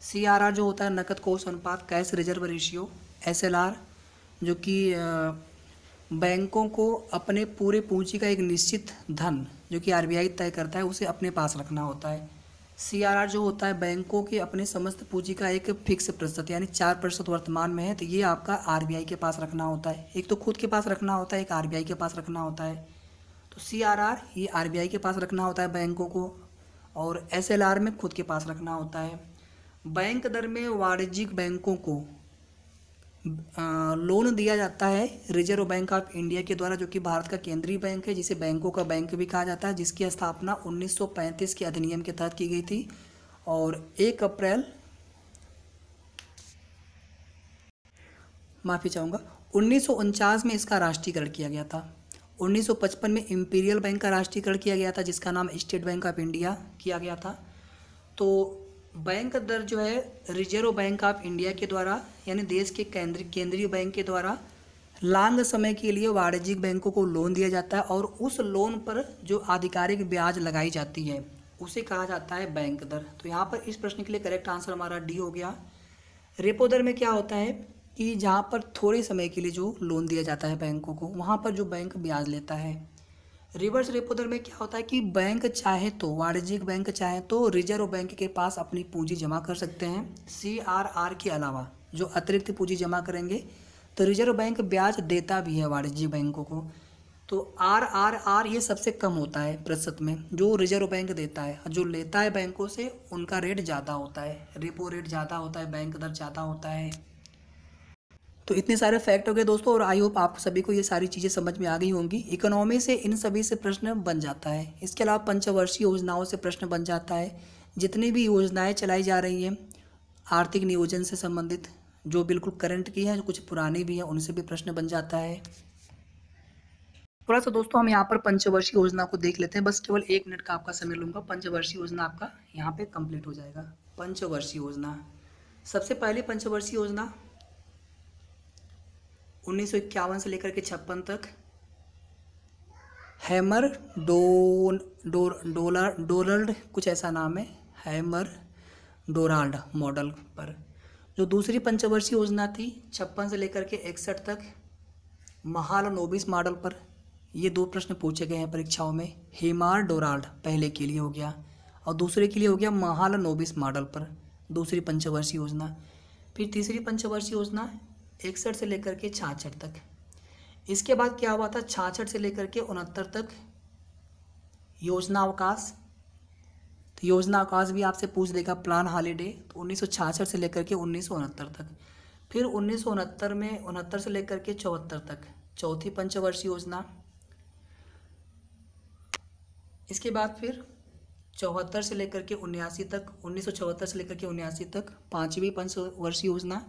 CRR जो होता है नकद कोष अनुपात, कैश रिजर्व रेशियो। SLR जो कि बैंकों को अपने पूरे पूंजी का एक निश्चित धन जो कि RBI तय करता है उसे अपने पास रखना होता है। CRR जो होता है बैंकों के अपने समस्त पूंजी का एक फिक्स प्रतिशत यानी 4% वर्तमान में है, तो ये आपका RBI के पास रखना होता है। एक तो खुद के पास रखना होता है, एक RBI के पास रखना होता है। तो CRR ये RBI के पास रखना होता है बैंकों को, और SLR में खुद के पास रखना होता है। बैंक दर में वाणिज्यिक बैंकों को लोन दिया जाता है रिजर्व बैंक ऑफ इंडिया के द्वारा, जो कि भारत का केंद्रीय बैंक है, जिसे बैंकों का बैंक भी कहा जाता है, जिसकी स्थापना 1935 के अधिनियम के तहत की गई थी और 1 अप्रैल 1949 में इसका राष्ट्रीयकरण किया गया था। 1955 में इंपीरियल बैंक का राष्ट्रीयकरण किया गया था, जिसका नाम स्टेट बैंक ऑफ इंडिया किया गया था। तो बैंक दर जो है रिजर्व बैंक ऑफ इंडिया के द्वारा यानी देश के केंद्रीय बैंक के द्वारा लॉन्ग समय के लिए वाणिज्यिक बैंकों को लोन दिया जाता है, और उस लोन पर जो आधिकारिक ब्याज लगाई जाती है उसे कहा जाता है बैंक दर। तो यहाँ पर इस प्रश्न के लिए करेक्ट आंसर हमारा डी हो गया। रेपो दर में क्या होता है कि जहाँ पर थोड़े समय के लिए जो लोन दिया जाता है बैंकों को, वहाँ पर जो बैंक ब्याज लेता है। रिवर्स रेपो दर में क्या होता है कि बैंक चाहे तो वाणिज्यिक बैंक चाहे तो रिजर्व बैंक के पास अपनी पूंजी जमा कर सकते हैं। CRR के अलावा जो अतिरिक्त पूंजी जमा करेंगे तो रिजर्व बैंक ब्याज देता भी है वाणिज्यिक बैंकों को। तो RRR ये सबसे कम होता है प्रतिशत में जो रिजर्व बैंक देता है, जो लेता है बैंकों से उनका रेट ज़्यादा होता है, रेपो रेट ज़्यादा होता है, बैंक दर ज़्यादा होता है। तो इतने सारे फैक्ट हो गए दोस्तों, और आई होप आप सभी को ये सारी चीज़ें समझ में आ गई होंगी। इकोनॉमी से इन सभी से प्रश्न बन जाता है। इसके अलावा पंचवर्षीय योजनाओं से प्रश्न बन जाता है। जितनी भी योजनाएं चलाई जा रही हैं आर्थिक नियोजन से संबंधित, जो बिल्कुल करंट की हैं, जो कुछ पुरानी भी हैं, उनसे भी प्रश्न बन जाता है। थोड़ा सा दोस्तों हम यहाँ पर पंचवर्षीय योजना को देख लेते हैं। बस केवल 1 मिनट का आपका समय लूँगा, पंचवर्षीय योजना आपका यहाँ पे कंप्लीट हो जाएगा। पंचवर्षीय योजना, सबसे पहले पंचवर्षीय योजना 1951 से लेकर के 56 तक हैमर डोनाल्ड कुछ ऐसा नाम है, हैमर डोनाल्ड मॉडल पर। जो दूसरी पंचवर्षीय योजना थी 56 से लेकर के 61 तक महालनोबिस मॉडल पर। ये 2 प्रश्न पूछे गए हैं परीक्षाओं में। हेमार डोनाल्ड पहले के लिए हो गया और दूसरे के लिए हो गया महालनोबिस मॉडल पर, दूसरी पंचवर्षीय योजना। फिर तीसरी पंचवर्षीय योजना 61 से लेकर के 66 तक। इसके बाद क्या हुआ था 66 से लेकर के 69 तक योजना अवकाश। तो योजना अवकाश भी आपसे पूछ देगा, प्लान हॉलीडे। तो 1966 से लेकर के 1969 तक। फिर 1969 में 69 से लेकर के 74 तक चौथी पंचवर्षीय योजना। इसके बाद फिर 74 से लेकर के 79 तक, 1974 से लेकर के 79 तक पाँचवीं पंचवर्षीय योजना।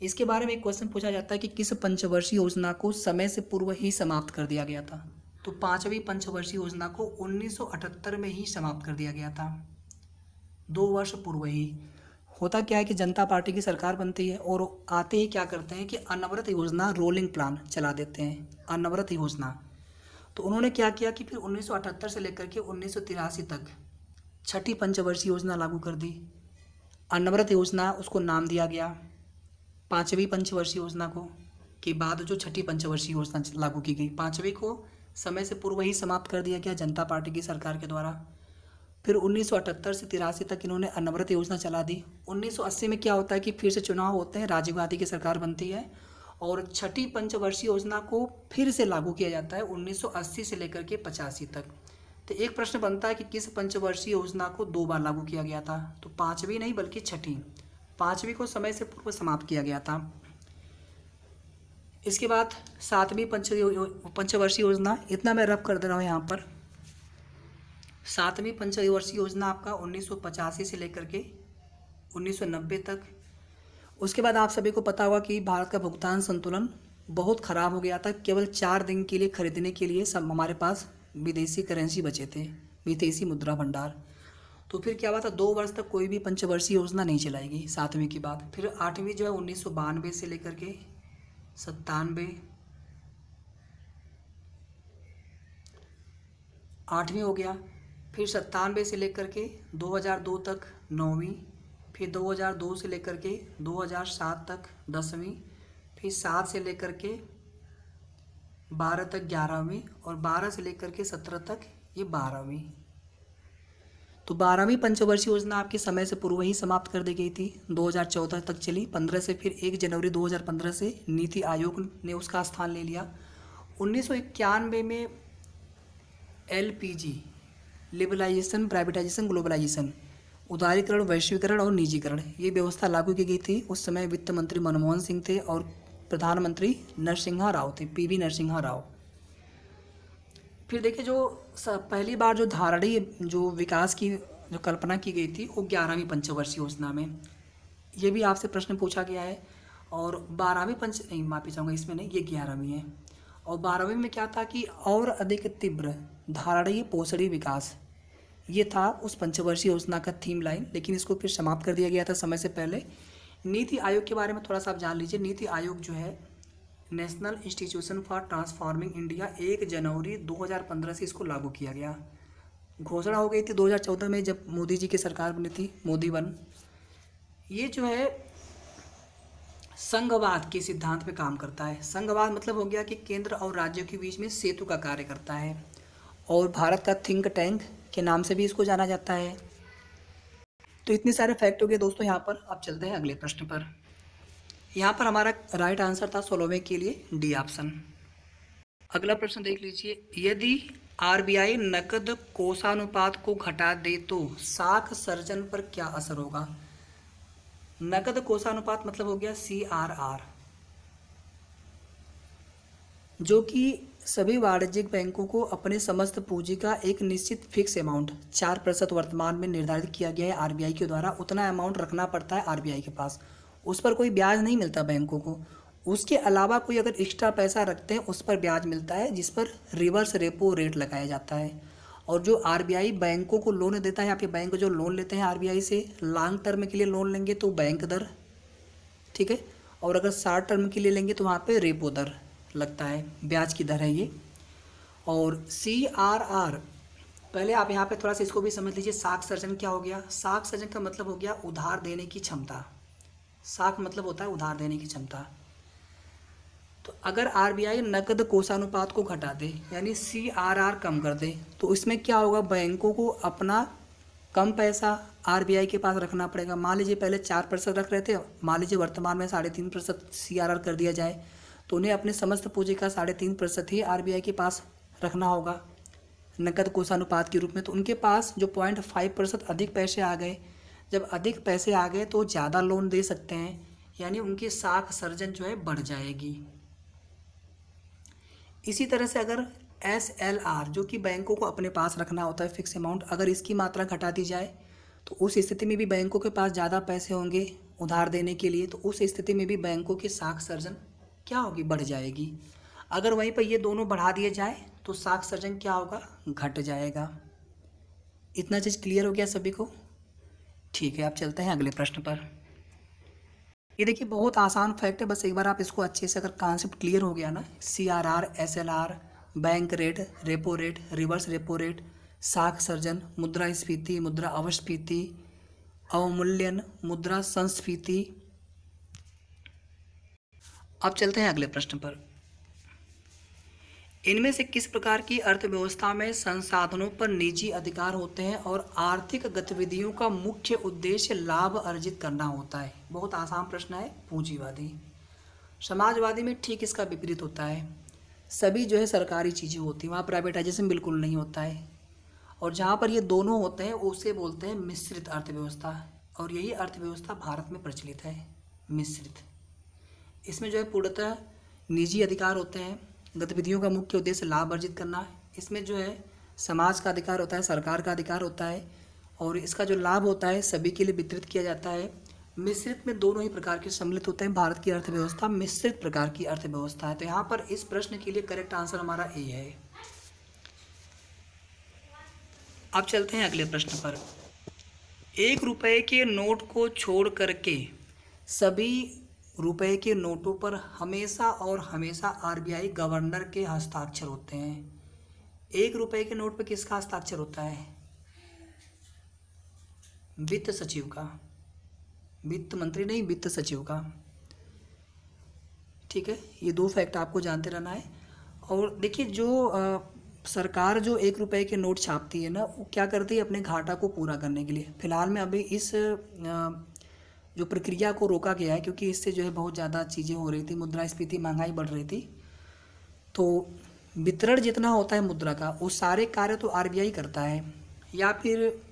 इसके बारे में एक क्वेश्चन पूछा जाता है कि किस पंचवर्षीय योजना को समय से पूर्व ही समाप्त कर दिया गया था। तो पाँचवीं पंचवर्षीय योजना को 1978 में ही समाप्त कर दिया गया था, 2 वर्ष पूर्व ही। होता क्या है कि जनता पार्टी की सरकार बनती है और आते ही क्या करते हैं कि अनवरत योजना, रोलिंग प्लान चला देते हैं, अनवरत योजना। तो उन्होंने क्या किया कि फिर 1978 से लेकर के 1983 तक छठी पंचवर्षीय योजना लागू कर दी। अनवरत योजना उसको नाम दिया गया पाँचवीं पंचवर्षीय योजना को, के बाद जो छठी पंचवर्षीय योजना लागू की गई। पाँचवीं को समय से पूर्व ही समाप्त कर दिया गया जनता पार्टी की सरकार के द्वारा। फिर 1978 से 83 तक इन्होंने अनवरत योजना चला दी। 1980 में क्या होता है कि फिर से चुनाव होते हैं, राजीव गांधी की सरकार बनती है और छठी पंचवर्षीय योजना को फिर से लागू किया जाता है 1980 से लेकर के 85 तक। तो एक प्रश्न बनता है कि किस पंचवर्षीय योजना को 2 बार लागू किया गया था। तो पाँचवीं नहीं बल्कि छठी। पाँचवीं को समय से पूर्व समाप्त किया गया था। इसके बाद 7वीं पंचवर्षीय योजना, इतना मैं रफ कर दे रहा हूँ यहाँ पर। 7वीं पंचवर्षीय योजना आपका 1985 से लेकर के 1990 तक। उसके बाद आप सभी को पता होगा कि भारत का भुगतान संतुलन बहुत ख़राब हो गया था। केवल 4 दिन के लिए खरीदने के लिए सब हमारे पास विदेशी करेंसी बचे थे, विदेशी मुद्रा भंडार। तो फिर क्या हुआ था 2 वर्ष तक कोई भी पंचवर्षीय योजना नहीं चलाएगी 7वीं के बाद। फिर 8वीं जो है 1992 से लेकर के 97, 8वीं हो गया। फिर 97 से लेकर के 2002 तक 9वीं। फिर 2002 से लेकर के 2007 तक 10वीं। फिर 7 से लेकर के 12 तक 11वीं और 12 से लेकर के 17 तक ये 12वीं। तो 12वीं पंचवर्षीय योजना आपके समय से पूर्व ही समाप्त कर दी गई थी, 2014 तक चली, 15 से फिर 1 जनवरी 2015 से नीति आयोग ने उसका स्थान ले लिया। 1991 में LPG, लिबरलाइजेशन, प्राइवेटाइजेशन, ग्लोबलाइजेशन, उदारीकरण, वैश्वीकरण और निजीकरण, ये व्यवस्था लागू की गई थी। उस समय वित्त मंत्री मनमोहन सिंह थे और प्रधानमंत्री नरसिम्हा राव थे, PV नरसिम्हा राव। फिर देखिए जो पहली बार जो धारणीय जो विकास की जो कल्पना की गई थी वो 11वीं पंचवर्षीय योजना में, ये भी आपसे प्रश्न पूछा गया है। और 12वीं नहीं माफी चाहूँगा, इसमें नहीं, ये 11वीं है। और 12वीं में क्या था कि और अधिक तीव्र धारणीय पोषणीय विकास, ये था उस पंचवर्षीय योजना का थीम लाइन, लेकिन इसको फिर समाप्त कर दिया गया था समय से पहले। नीति आयोग के बारे में थोड़ा सा आप जान लीजिए। नीति आयोग जो है national institution for transforming India, 1 जनवरी 2015 से इसको लागू किया गया। घोषणा हो गई थी 2014 में जब मोदी जी की सरकार बनी थी, मोदी 1। ये जो है संघवाद के सिद्धांत पे काम करता है। संघवाद मतलब हो गया कि केंद्र और राज्यों के बीच में सेतु का कार्य करता है, और भारत का थिंक टैंक के नाम से भी इसको जाना जाता है। तो इतने सारे फैक्ट हो गए दोस्तों यहाँ पर। अब चलते हैं अगले प्रश्न पर। यहाँ पर हमारा राइट आंसर था 16वें के लिए डी ऑप्शन। अगला प्रश्न देख लीजिए, यदि RBI नकद कोषानुपात को घटा दे तो साख सर्जन पर क्या असर होगा? नकद कोषानुपात मतलब हो गया CRR, जो कि सभी वाणिज्यिक बैंकों को अपने समस्त पूंजी का एक निश्चित फिक्स अमाउंट 4% वर्तमान में निर्धारित किया गया है RBI के द्वारा, उतना अमाउंट रखना पड़ता है RBI के पास। उस पर कोई ब्याज नहीं मिलता बैंकों को। उसके अलावा कोई अगर एक्स्ट्रा पैसा रखते हैं उस पर ब्याज मिलता है, जिस पर रिवर्स रेपो रेट लगाया जाता है। और जो RBI बैंकों को लोन देता है, आपके बैंक जो लोन लेते हैं RBI से, लॉन्ग टर्म के लिए लोन लेंगे तो बैंक दर, ठीक है, और अगर शॉर्ट टर्म के लिए लेंगे तो वहाँ पे रेपो दर लगता है, ब्याज की दर है ये। और CRR, पहले आप यहाँ पे थोड़ा सा इसको भी समझ लीजिए। साख सर्जन क्या हो गया? साख सर्जन का मतलब हो गया उधार देने की क्षमता। साख मतलब होता है उधार देने की क्षमता। तो अगर RBI नकद कोषानुपात को घटा दे, यानी CRR कम कर दे, तो इसमें क्या होगा? बैंकों को अपना कम पैसा RBI के पास रखना पड़ेगा। मान लीजिए पहले 4% रख रहे थे, मान लीजिए वर्तमान में 3.5% CRR कर दिया जाए, तो उन्हें अपने समस्त पूंजी का 3.5% ही RBI के पास रखना होगा नकद कोषानुपात के रूप में। तो उनके पास जो 0.5% अधिक पैसे आ गए, जब अधिक पैसे आ गए तो ज़्यादा लोन दे सकते हैं, यानी उनकी साख सर्जन जो है बढ़ जाएगी। इसी तरह से अगर SLR, जो कि बैंकों को अपने पास रखना होता है फिक्स अमाउंट, अगर इसकी मात्रा घटा दी जाए तो उस स्थिति में भी बैंकों के पास ज़्यादा पैसे होंगे उधार देने के लिए, तो उस स्थिति में भी बैंकों की साख सर्जन क्या होगी? बढ़ जाएगी। अगर वहीं पर ये दोनों बढ़ा दिए जाए तो साख सर्जन क्या होगा? घट जाएगा। इतना चीज़ क्लियर हो गया सभी को? ठीक है, अब चलते हैं अगले प्रश्न पर। ये देखिए बहुत आसान फैक्ट है, बस एक बार आप इसको अच्छे से अगर कॉन्सेप्ट क्लियर हो गया ना, CRR, SLR, bank rate, repo rate, reverse repo rate, साख सर्जन, मुद्रास्फीति, मुद्रा अवस्फीति, अवमूल्यन, मुद्रा संस्फीति। अब चलते हैं अगले प्रश्न पर। इनमें से किस प्रकार की अर्थव्यवस्था में संसाधनों पर निजी अधिकार होते हैं और आर्थिक गतिविधियों का मुख्य उद्देश्य लाभ अर्जित करना होता है? बहुत आसान प्रश्न है। पूंजीवादी। समाजवादी में ठीक इसका विपरीत होता है। सभी जो है सरकारी चीज़ें होती हैं, वहाँ प्राइवेटाइजेशन बिल्कुल नहीं होता है। और जहाँ पर ये दोनों होते हैं उसे बोलते हैं मिश्रित अर्थव्यवस्था, और यही अर्थव्यवस्था भारत में प्रचलित है, मिश्रित। इसमें जो है पूर्णतः निजी अधिकार होते हैं, गतिविधियों का मुख्य उद्देश्य लाभ अर्जित करना है। इसमें जो है समाज का अधिकार होता है, सरकार का अधिकार होता है, और इसका जो लाभ होता है सभी के लिए वितरित किया जाता है। मिश्रित में दोनों ही प्रकार के सम्मिलित होते हैं। भारत की अर्थव्यवस्था मिश्रित प्रकार की अर्थव्यवस्था है। तो यहाँ पर इस प्रश्न के लिए करेक्ट आंसर हमारा ए है। अब चलते हैं अगले प्रश्न पर। 1 रुपये के नोट को छोड़ करके सभी रुपए के नोटों पर हमेशा और हमेशा RBI गवर्नर के हस्ताक्षर होते हैं। 1 रुपये के नोट पर किसका हस्ताक्षर होता है? वित्त सचिव का। वित्त मंत्री नहीं, वित्त सचिव का। ठीक है, ये 2 फैक्ट आपको जानते रहना है। और देखिए जो सरकार जो 1 रुपए के नोट छापती है ना, वो क्या करती है अपने घाटा को पूरा करने के लिए। फिलहाल में अभी इस जो प्रक्रिया को रोका गया है, क्योंकि इससे जो है बहुत ज़्यादा चीज़ें हो रही थी, मुद्रास्फीति, महंगाई बढ़ रही थी। तो वितरण जितना होता है मुद्रा का, वो सारे कार्य तो आरबीआई करता है, या फिर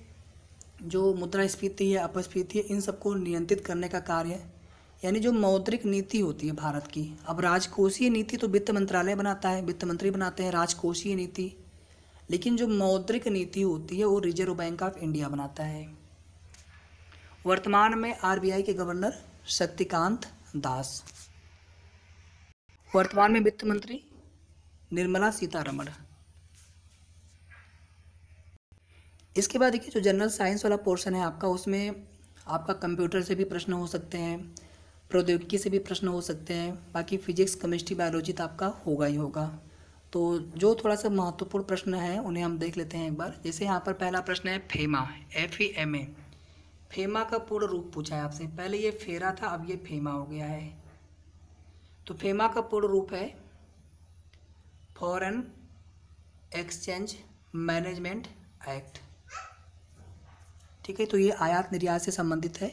जो मुद्रास्फीति है, अपस्फीति है, इन सबको नियंत्रित करने का कार्य है। यानी जो मौद्रिक नीति होती है भारत की, अब राजकोषीय नीति तो वित्त मंत्रालय बनाता है, वित्त मंत्री बनाते हैं राजकोषीय नीति, लेकिन जो मौद्रिक नीति होती है वो रिजर्व बैंक ऑफ इंडिया बनाता है। वर्तमान में आरबीआई के गवर्नर शक्तिकांत दास, वर्तमान में वित्त मंत्री निर्मला सीतारमण। इसके बाद देखिए जो जनरल साइंस वाला पोर्शन है आपका, उसमें आपका कंप्यूटर से भी प्रश्न हो सकते हैं, प्रौद्योगिकी से भी प्रश्न हो सकते हैं, बाकी फिजिक्स, केमिस्ट्री, बायोलॉजी तो आपका होगा ही होगा। तो जो थोड़ा सा महत्वपूर्ण प्रश्न है उन्हें हम देख लेते हैं एक बार। जैसे यहाँ पर पहला प्रश्न है फेमा, FEMA। फेमा का पूर्ण रूप पूछा है आपसे। पहले ये फेरा था, अब ये फेमा हो गया है। तो फेमा का पूर्ण रूप है फॉरेन एक्सचेंज मैनेजमेंट एक्ट। ठीक है, तो ये आयात निर्यात से संबंधित है।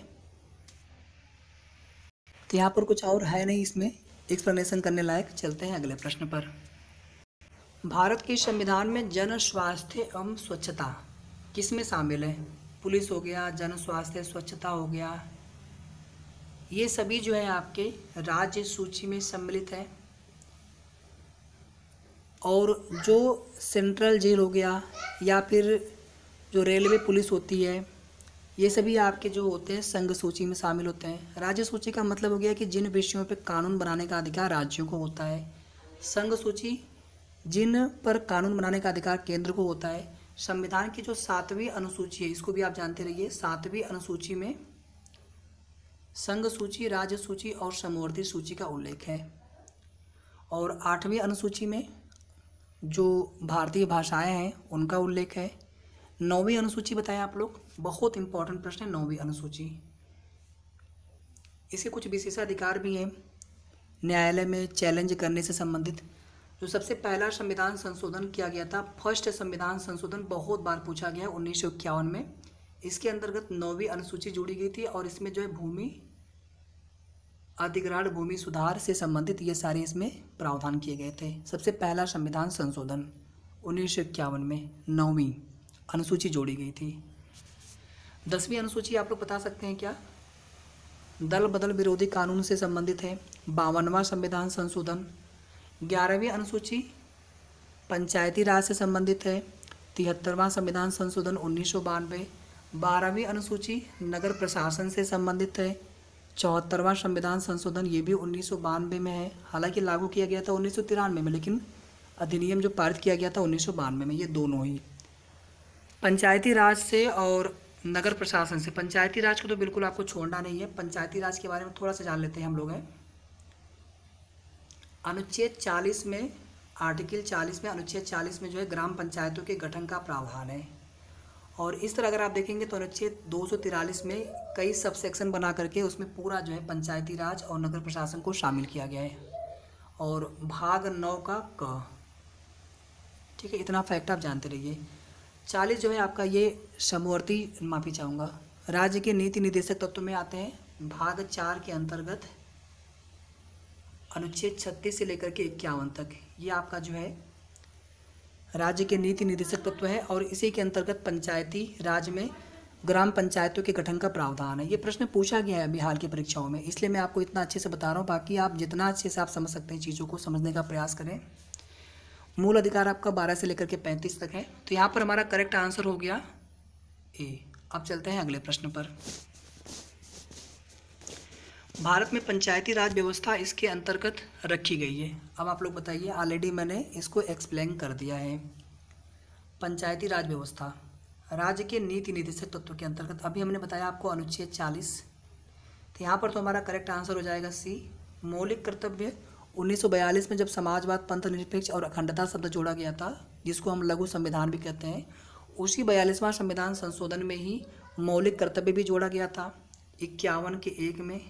तो यहाँ पर कुछ और है नहीं इसमें एक्सप्लेनेशन करने लायक। चलते हैं अगले प्रश्न पर। भारत के संविधान में जन स्वास्थ्य एवं स्वच्छता किस में शामिल है? पुलिस हो गया, जन स्वास्थ्य, स्वच्छता हो गया, ये सभी जो है आपके राज्य सूची में सम्मिलित है। और जो सेंट्रल जेल हो गया या फिर जो रेलवे पुलिस होती है, ये सभी आपके जो होते हैं संघ सूची में शामिल होते हैं। राज्य सूची का मतलब हो गया कि जिन विषयों पर कानून बनाने का अधिकार राज्यों को होता है। संघ सूची जिन पर कानून बनाने का अधिकार केंद्र को होता है। संविधान की जो 7वीं अनुसूची है, इसको भी आप जानते रहिए, 7वीं अनुसूची में संघ सूची, राज्य सूची और समवर्ती सूची का उल्लेख है। और 8वीं अनुसूची में जो भारतीय भाषाएं हैं उनका उल्लेख है। 9वीं अनुसूची बताएं आप लोग, बहुत इंपॉर्टेंट प्रश्न है 9वीं अनुसूची। इसके कुछ विशेषाधिकार भी हैं, न्यायालय में चैलेंज करने से संबंधित। जो सबसे पहला संविधान संशोधन किया गया था, फर्स्ट संविधान संशोधन बहुत बार पूछा गया है 1951 में। इसके अंतर्गत 9वीं अनुसूची जोड़ी गई थी और इसमें जो है भूमि अधिग्रहण, भूमि सुधार से संबंधित ये सारे इसमें प्रावधान किए गए थे। सबसे पहला संविधान संशोधन 1951 में 9वीं अनुसूची जोड़ी गई थी। 10वीं अनुसूची आप लोग बता सकते हैं क्या? दल बदल विरोधी कानून से संबंधित है। 52वां संविधान संशोधन। 11वीं अनुसूची पंचायती राज से संबंधित है। 73वां संविधान संशोधन 1992। 12वीं अनुसूची नगर प्रशासन से संबंधित है। 74वां संविधान संशोधन ये भी 1992 में है। हालांकि लागू किया गया था 1993 में, लेकिन अधिनियम जो पारित किया गया था 1992 में। ये दोनों ही पंचायती राज से और नगर प्रशासन से। पंचायती राज को तो बिल्कुल आपको छोड़ना नहीं है। पंचायती राज के बारे में थोड़ा सा जान लेते हैं हम लोग हैं। अनुच्छेद 40 में, आर्टिकल 40 में, अनुच्छेद 40 में जो है ग्राम पंचायतों के गठन का प्रावधान है। और इस तरह अगर आप देखेंगे तो अनुच्छेद 243 में कई सब सेक्शन बना करके उसमें पूरा जो है पंचायती राज और नगर प्रशासन को शामिल किया गया है। और भाग 9 का क, ठीक है, इतना फैक्ट आप जानते रहिए। 40 जो है आपका ये समवर्ती, माफ़ी चाहूँगा, राज्य के नीति निर्देशक तत्व में आते हैं। भाग 4 के अंतर्गत अनुच्छेद 36 से लेकर के 51 तक ये आपका जो है राज्य के नीति निर्देशक तत्व है। और इसी के अंतर्गत पंचायती राज में ग्राम पंचायतों के गठन का प्रावधान है। ये प्रश्न पूछा गया है बिहार की परीक्षाओं में, इसलिए मैं आपको इतना अच्छे से बता रहा हूँ। बाकी आप जितना अच्छे से आप समझ सकते हैं चीज़ों को समझने का प्रयास करें। मूल अधिकार आपका 12 से लेकर के 35 तक है। तो यहाँ पर हमारा करेक्ट आंसर हो गया ए। अब चलते हैं अगले प्रश्न पर। भारत में पंचायती राज व्यवस्था इसके अंतर्गत रखी गई है। अब आप लोग बताइए, ऑलरेडी मैंने इसको एक्सप्लेन कर दिया है। पंचायती राज व्यवस्था राज्य के नीति निर्देशक तत्व के अंतर्गत, अभी हमने बताया आपको अनुच्छेद 40। तो यहाँ पर तो हमारा करेक्ट आंसर हो जाएगा सी। मौलिक कर्तव्य 1942 में जब समाजवाद, पंथ निरपेक्ष और अखंडता शब्द जोड़ा गया था, जिसको हम लघु संविधान भी कहते हैं, उसी 42वां संविधान संशोधन में ही मौलिक कर्तव्य भी जोड़ा गया था 51 के 1 में।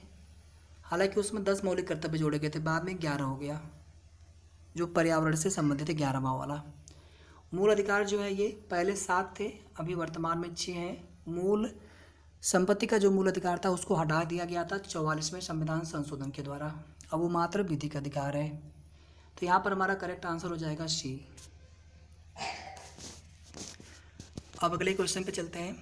हालांकि उसमें 10 मौलिक कर्तव्य जोड़े गए थे, बाद में 11 हो गया, जो पर्यावरण से संबंधित है 11वां वाला। मूल अधिकार जो है ये पहले 7 थे, अभी वर्तमान में 6 हैं। मूल संपत्ति का जो मूल अधिकार था उसको हटा दिया गया था 44वें संविधान संशोधन के द्वारा। अब वो मात्र विधिक अधिकार है। तो यहाँ पर हमारा करेक्ट आंसर हो जाएगा सी। अब अगले क्वेश्चन पे चलते हैं।